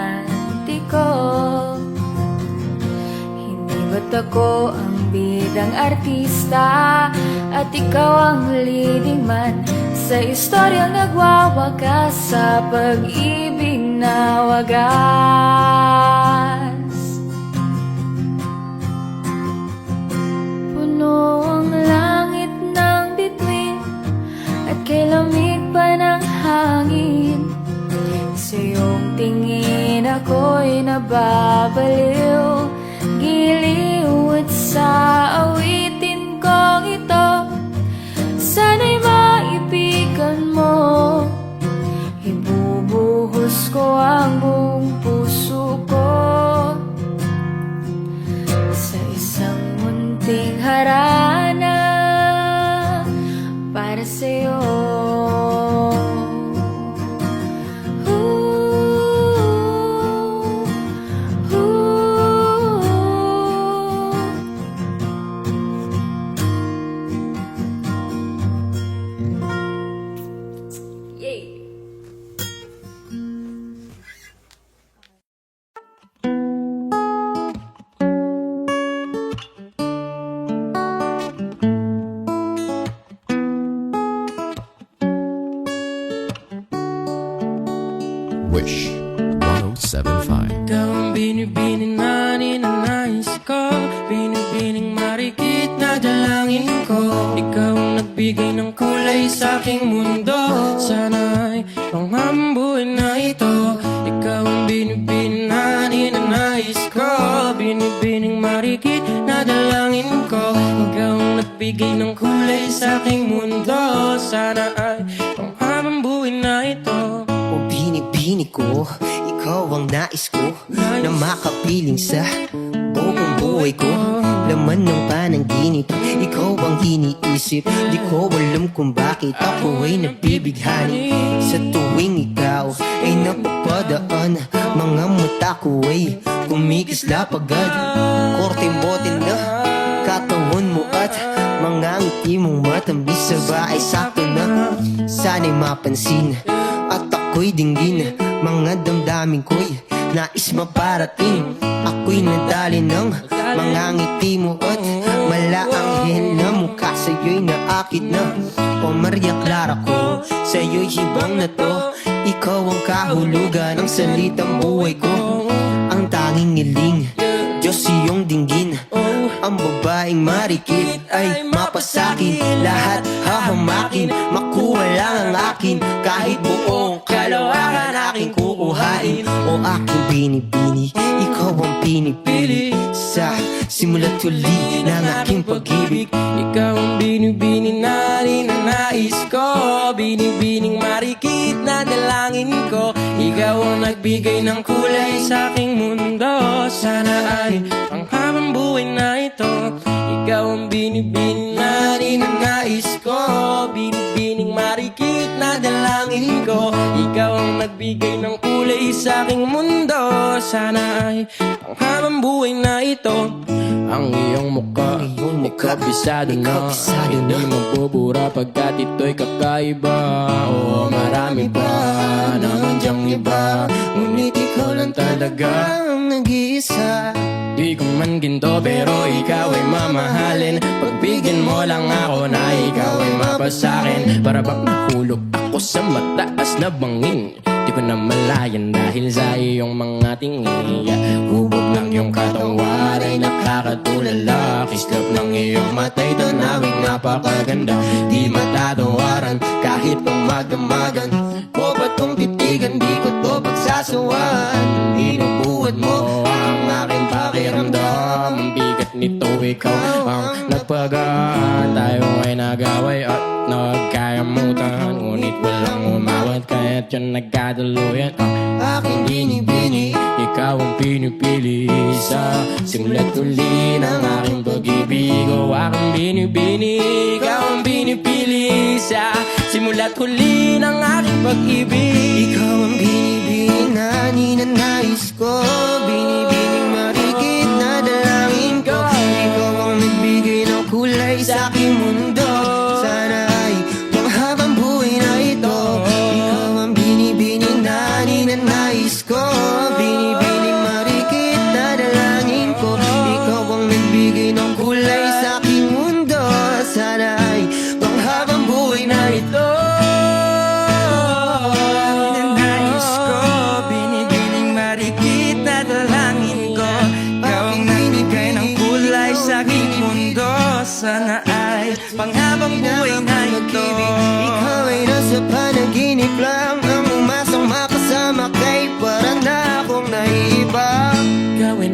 Hindi ba't ako ang bidang artista at ikaw ang leading man sa istoryang nagwawakas sa pag-ibig na wagas? Puno ang langit ng bituin at kay lamig pa ng hangin. Sa iyong tingin ako'y nababaliw, nababaliw, giliw at sa awitin kong ito. Sana'y maibigan mo, ibubuhos ko ang buong puso ko sa isang munting harana para sa'yo. Wish 1075. Ikaw ang binibini na ninanais ko, binibining marikit na dalangin ko. Ikaw ang nagbigay ng kulay sa aking mundo, sana'y panghambuin na ito. Ikaw ang binibini na ninanais ko, binibining marikit na dalangin ko. Ikaw ang nagbigay ng kulay sa aking mundo, sana'y panghambuin na ito. O binibini ko, ikaw ang nais ko na makapiling sa buong buhay ko. Laman ng panaginip, ikaw ang iniisip. Di ko alam kung bakit ako ay nabibighani. Sa tuwing ikaw ay napapadaan, mga mata ko ay kumikislap agad. Korte-bote na katawan mo at mga ngiti mong matamis sa bahay sakto na. Sana'y mapansin at ako'y dinggin, mga damdamin ko'y nais maparating. Ako'y nadali ng mga ngiti mo at malaanghel na mukha sa'yo'y naakit na. O Maria Clara ko, sa'yo'y hibang na to. Ikaw ang kahulugan ng salitang buhay ko. Ang tanging ngiling, Diyos iyong dinggin. Ang babaeng marikit ay mapasakin, lahat hahamakin, makuha lang ang akin. Kahit buong kalawakan aking kukuhain. O aking binibini, ikaw ang pinipili sa simula't huli ng aking pag-ibig. Ikaw ang binibini na ninanais ko, binibining marikit na dalangin ko. Ikaw ang nagbigay ng kulay sa aking mundo, sana ay panghabang buhay na ito. Ikaw ang binibini na ninanais ko, binibining marikit na dalangin ko. Ikaw ang nagbigay ng kulay sa aking mundo, sana ay panghabang buhay na ito. Ang iyong mukha, kabisado na, hindi mabubura pagkat ito'y kakaiba. Oo, marami pa naman diyang iba, ngunit ikaw lang talaga Ang nag-iisa. di ko man ginto pero ikaw ay mamahalin. Pagbigyan mo lang ako na ikaw ay mapasakin. Para bang nahulog ako sa mataas na bangin, di ko na malayan dahil sa iyong mga tingin. Hubog lang yung katawan ay nakakatulala. Kislap ng iyong matay, tanawing napakaganda. Di matatawaran kahit pumagdamagan. O ba't kong titigan, di ko to pagsasawan. Inubuhat mo ang aking pakiramdam. Ang bigat nito, ikaw ang nagpagaan. Tayo ay nagaway at nagkayamutan, ngunit walang umawat kaya't yun nagkatuluyan. Aking binibini, ikaw ang pinipili sa simula't huli ng aking pag-ibig. O aking binibini, ikaw ang pinipili sa simula't huli ng aking pag-ibig. Ikaw ang binibini na ninanais ko, binibining marikit na dalangin ko. Ikaw ang nagbigay ng kulay sa aking mundo, sana ay panghabang buhay na ito. Ikaw ang binibining na ninanais ko, binibining marikit na dalangin ko. Ikaw ang nagbigay ng kulay sa aking mundo, sana ay panghabang buhay na ito. Ninanais ko, binibining marikit na dalangin ko. Ikaw ang nagbigay ng kulay sa aking mundo, sana ay panghabang buhay na ito. Ikaw ay nasa panaginip lang, ang umasang makasama kay para na akong naiiba. Ikaw ay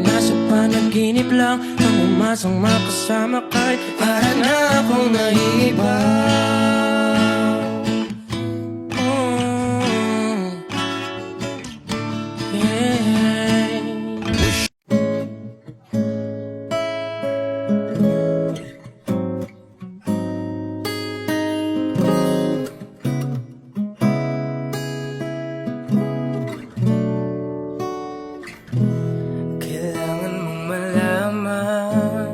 panaginip lang ang umasang makasama kay para na akong naiba. Kailangan mong malaman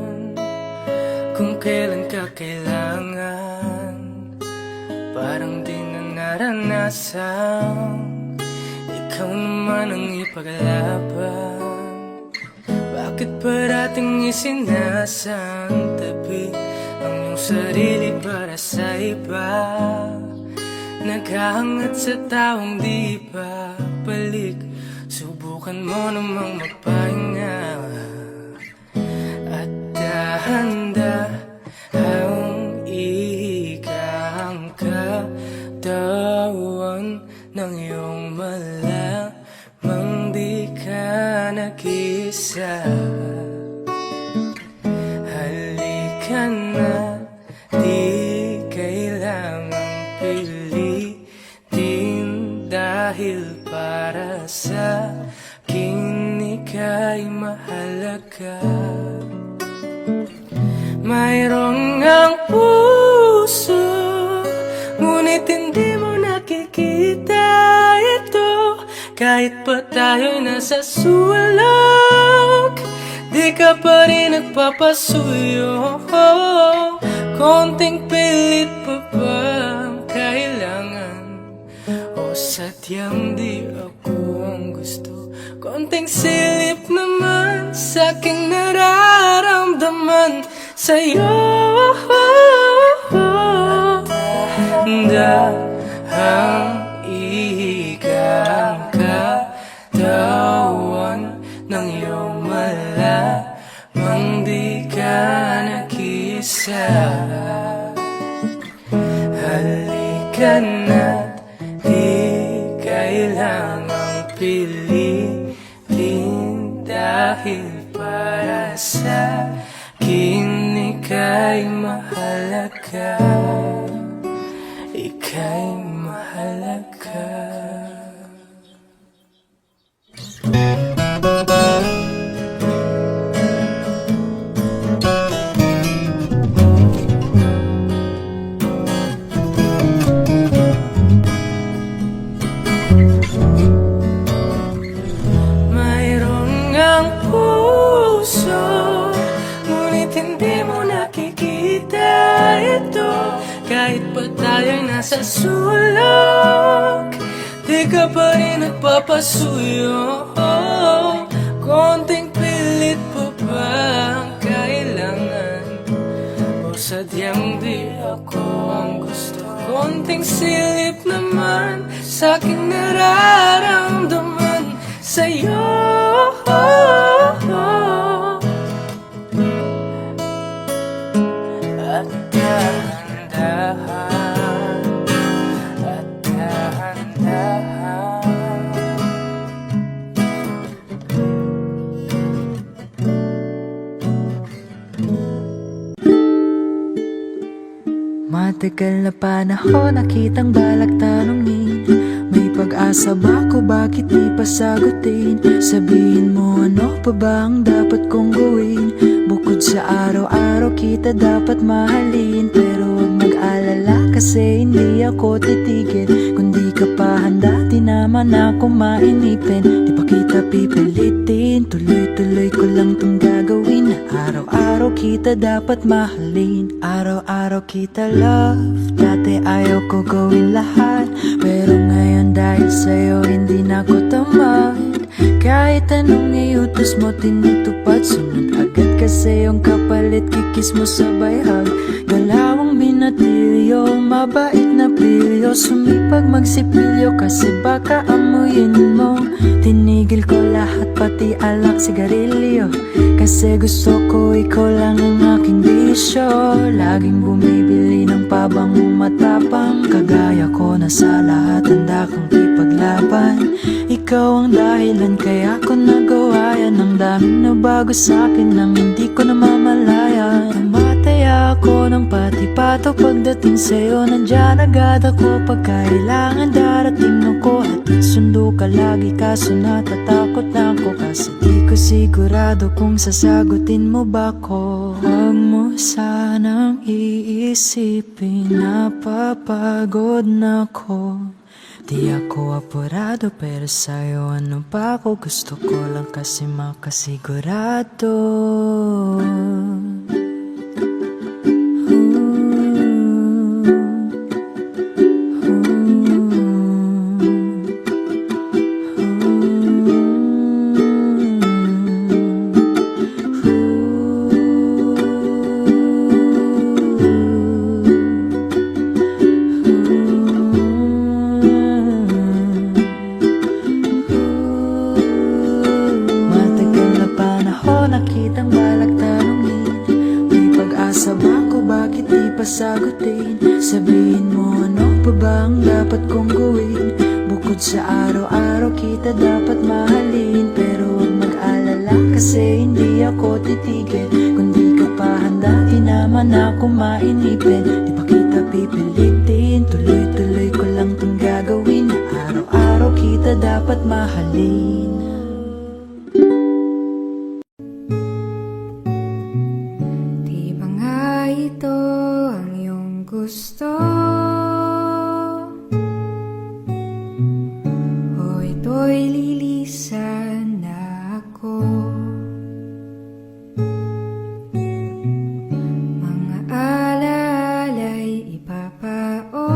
kung kailan ka kailangan. Parang di na naranasan, ikaw naman ang ipaglaban. Bakit parating isinasantabi ang iyong sarili para sa iba? Naghahangat sa taong di pa balik. Subukan mo namang magpahinga at dahan-dahang ihikang katawan ng iyong malamang di ka nag-isa. Halika na, di kailangang pilitin dahil para sa akin ika'y mahalaga. Mayroon ngang puso, ngunit hindi mo nakikita ito. Kahit pa tayo'y nasa sulok, di ka pa rin nagpapasuyo. Konting pilit pa ba ang kailangan? O sadyang di ako ang gusto? Konting silip naman sa aking nararamdaman sa'yo. Dahang ihigang katawan ng iyong malamang di ka nag-isa. Halika na, kailangang pilitin dahil para sa akin ika'y mahalaga. Ika'y mahalaga. Kahit pa tayo'y nasa sulok, di ka pa rin nagpapasuyo. Konting pilit pa ba ang kailangan? O sadyang di ako ang gusto? Konting silip naman sa aking nararamdaman sa'yo. At dahan-dahan, at dahan-dahan. Matagal na panahon nakitang balak tanongin, may pag-asa ba ko, bakit di pa sagutin? Sabihin mo ano pa ba ang dapat kong gawin? Bukod sa araw-araw kita dapat mahalin, pero huwag mag-alala kasi hindi ako titigil. Kung di ka pa handa, di naman ako mainipin. Di pa kita pipilitin, tuloy-tuloy ko lang tong gagawin. Araw-araw kita dapat mahalin, araw-araw kita love. Dati ayaw ko gawin lahat, pero ngayon dahil sa'yo hindi na ako tamad. Kahit anong iutos mo tinutupad, sunod agad kasi yung kapalit kikis mo sabay hug. Galawang binatilyo, mabait na pilyo, sumipag magsipilyo kasi baka amuyin mo. Tinigil ko lahat lahat pati alak, sigarilyo. Kasi gusto ko ikaw lang ang aking bisyo. Laging bumibili ng pabangong matapang. Kagaya ko na sa lahat handa kang ipaglaban. Ikaw ang dahilan kaya ko nagawa yan. Ang daming nabago sa'kin nang hindi ko namamalayan. Namataya ako ng pati-pato. Pagdating sa'yo nandyan agad ako. Pag kailangan darating ako. At sundo ka lagi kaso natatakot na ako. Kasi di ko sigurado kung sasagutin mo ba ko. Huwag mo sanang iisipin napapagod na ko. Di ako apurado pero sa'yo ano pa ako. Gusto ko lang kasi makasigurado. Matagal na panahon nakitang balak tanungin. May pag-asa ba ko, bakit di pa sagutin? Sabihin mo ano pa ba ang dapat kong gawin? Bukod sa araw-araw kita dapat mahalin. Pero huwag mag-alala kasi hindi ako titigil. Kung di ka pa handa, di naman ako mainipin. Di pa kita pipilitin, tuloy-tuloy ko lang tong gagawin. Na araw-araw kita dapat mahalin. Di ba nga ito ang iyong gusto? O ito'y lilisan na ako? Mga alaala'y ipapaon,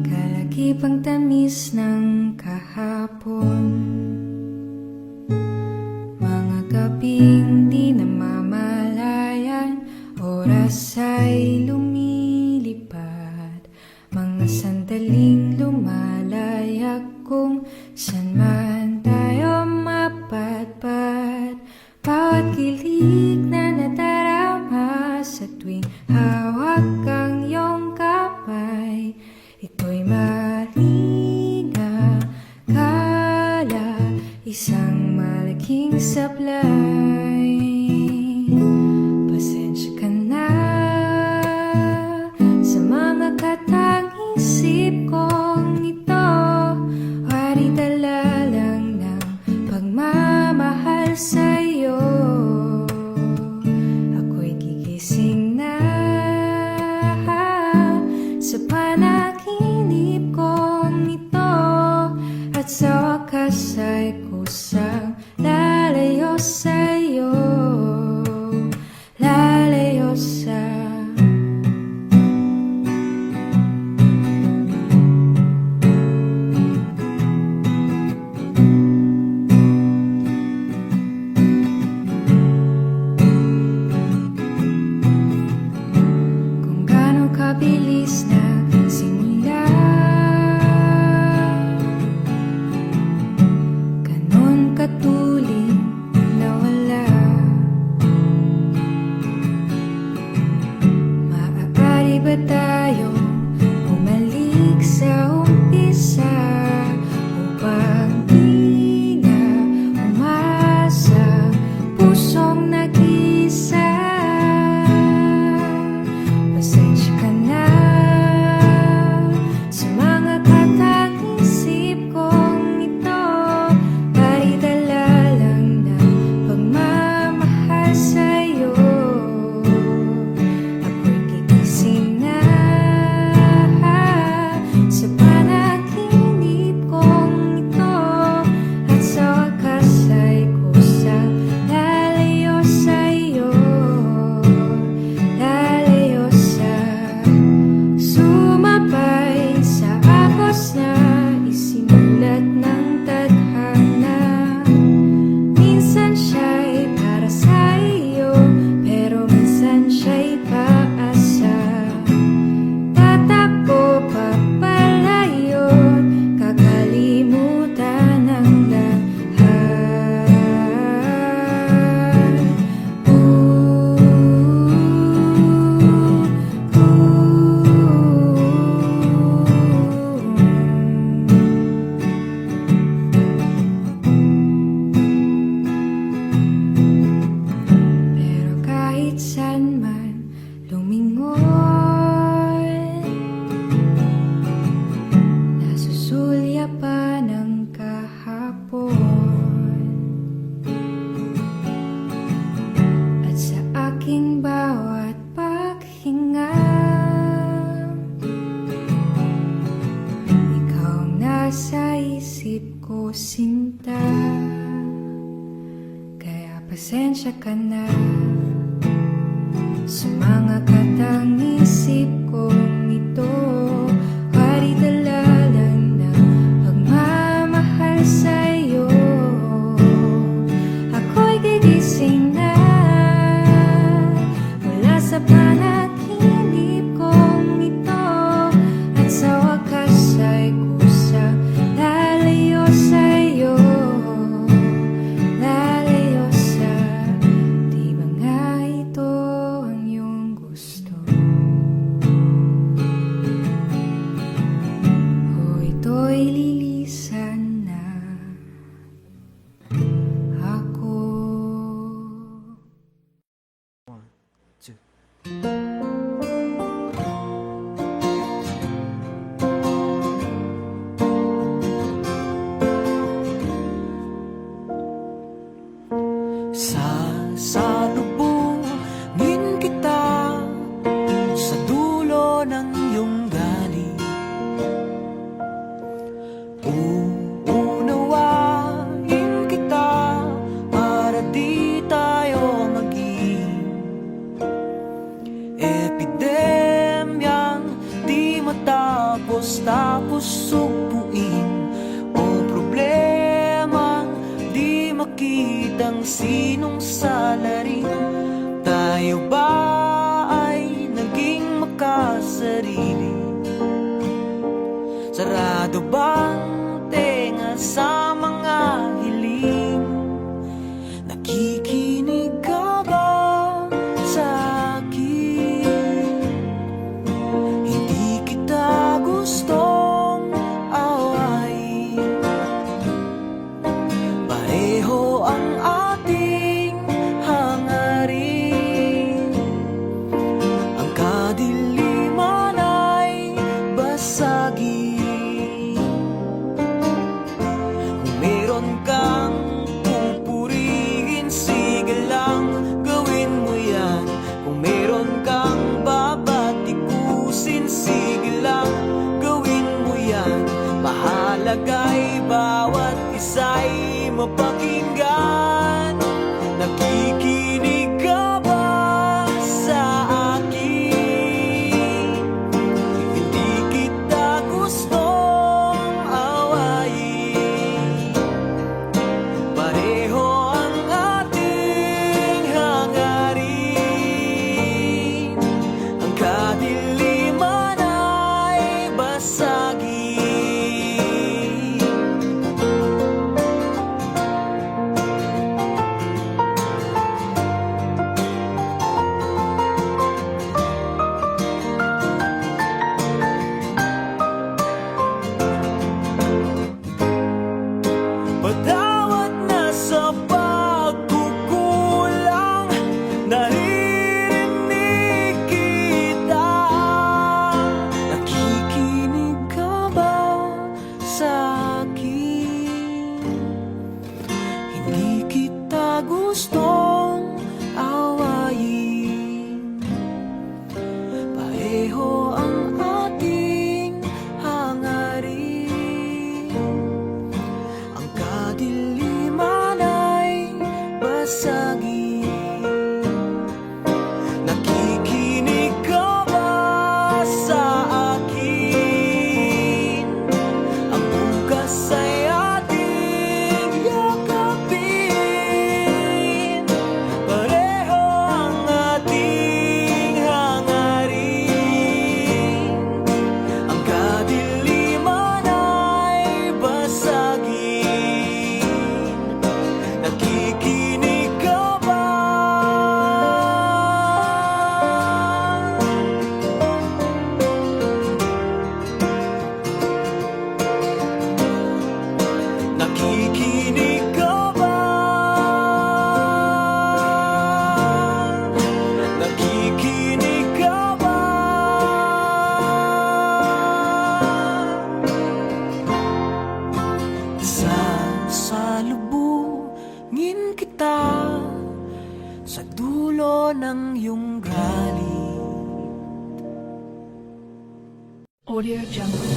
kalakipang tamis ng kahapon. Mga gabing di namamalayan, oras ay lumilipad. Mga sandaling lumalayag kung saan man tayo mapadpad. Bawat kilig na nadarama sa tuwing hawak ang iyong kamay. Ito'y malinga kala, isang malaking sablay. Pasensya ka na sa mga katang-isip kong ito. Wari dala lang ng pagmamahal sa'yo. Ako'y gigising na sa panaginip kong ito. At sa wakas ay kusang lalayo sa'yo. Lalayo sa kung gaano kabilis na simula, ganon katuling nawala. pasensya ka na sa mga katang-isip kong ito. Hari dalalan na pagmamahal sa'yo. Ako'y gigising na mula sa panaginip kong ito, at sa wakas ay kusa lalayo sa'yo. Lalayo sa, di ba nga ito ang iyong gusto? O ito'y lilisan na ako. Sasalubungin kita sa dulo ng iyong galing. Uunawain kita para di tayo maging epidemyang di matapos-tapos supuin, o problemang di makitang sinong salarin. Tayo ba ay naging makasarili? Sarado bang tenga sa mga hiling? Nakikinig ka ba sa akin? Hindi kita gustong awayin. Pareho ang ating hangarin. Ang kadiliman ay basagin. Kung meron kang pupurihin, sige lang, gawin mo yan. Kung meron kang babatikusin, sige lang, gawin mo yan. Mahalaga'y bawat isa'y mapakinggan. Nakikinig ka ba sa akin? Hindi kita gustong awayin. Pareho ang ating hangarin. Ang kadiliman ay basagin. Patawad na sa pagkukulang, naririnig kita. Nakikinig ka ba sa akin? Hindi kita gustong awayin. Pareho ang ating hangarin. Ang kadiliman ay basagin. Nakikinig ka ba sa akin? Ang bukas ay ating yakapin. Pareho ang ating hangarin. Ang kadiliman ay basagin. Nakikinig ka ba? Nakikinig ka ba? Nakikinig ka ba? Sasalubungin kita sa dulo ng iyong galing. Audio Jungle.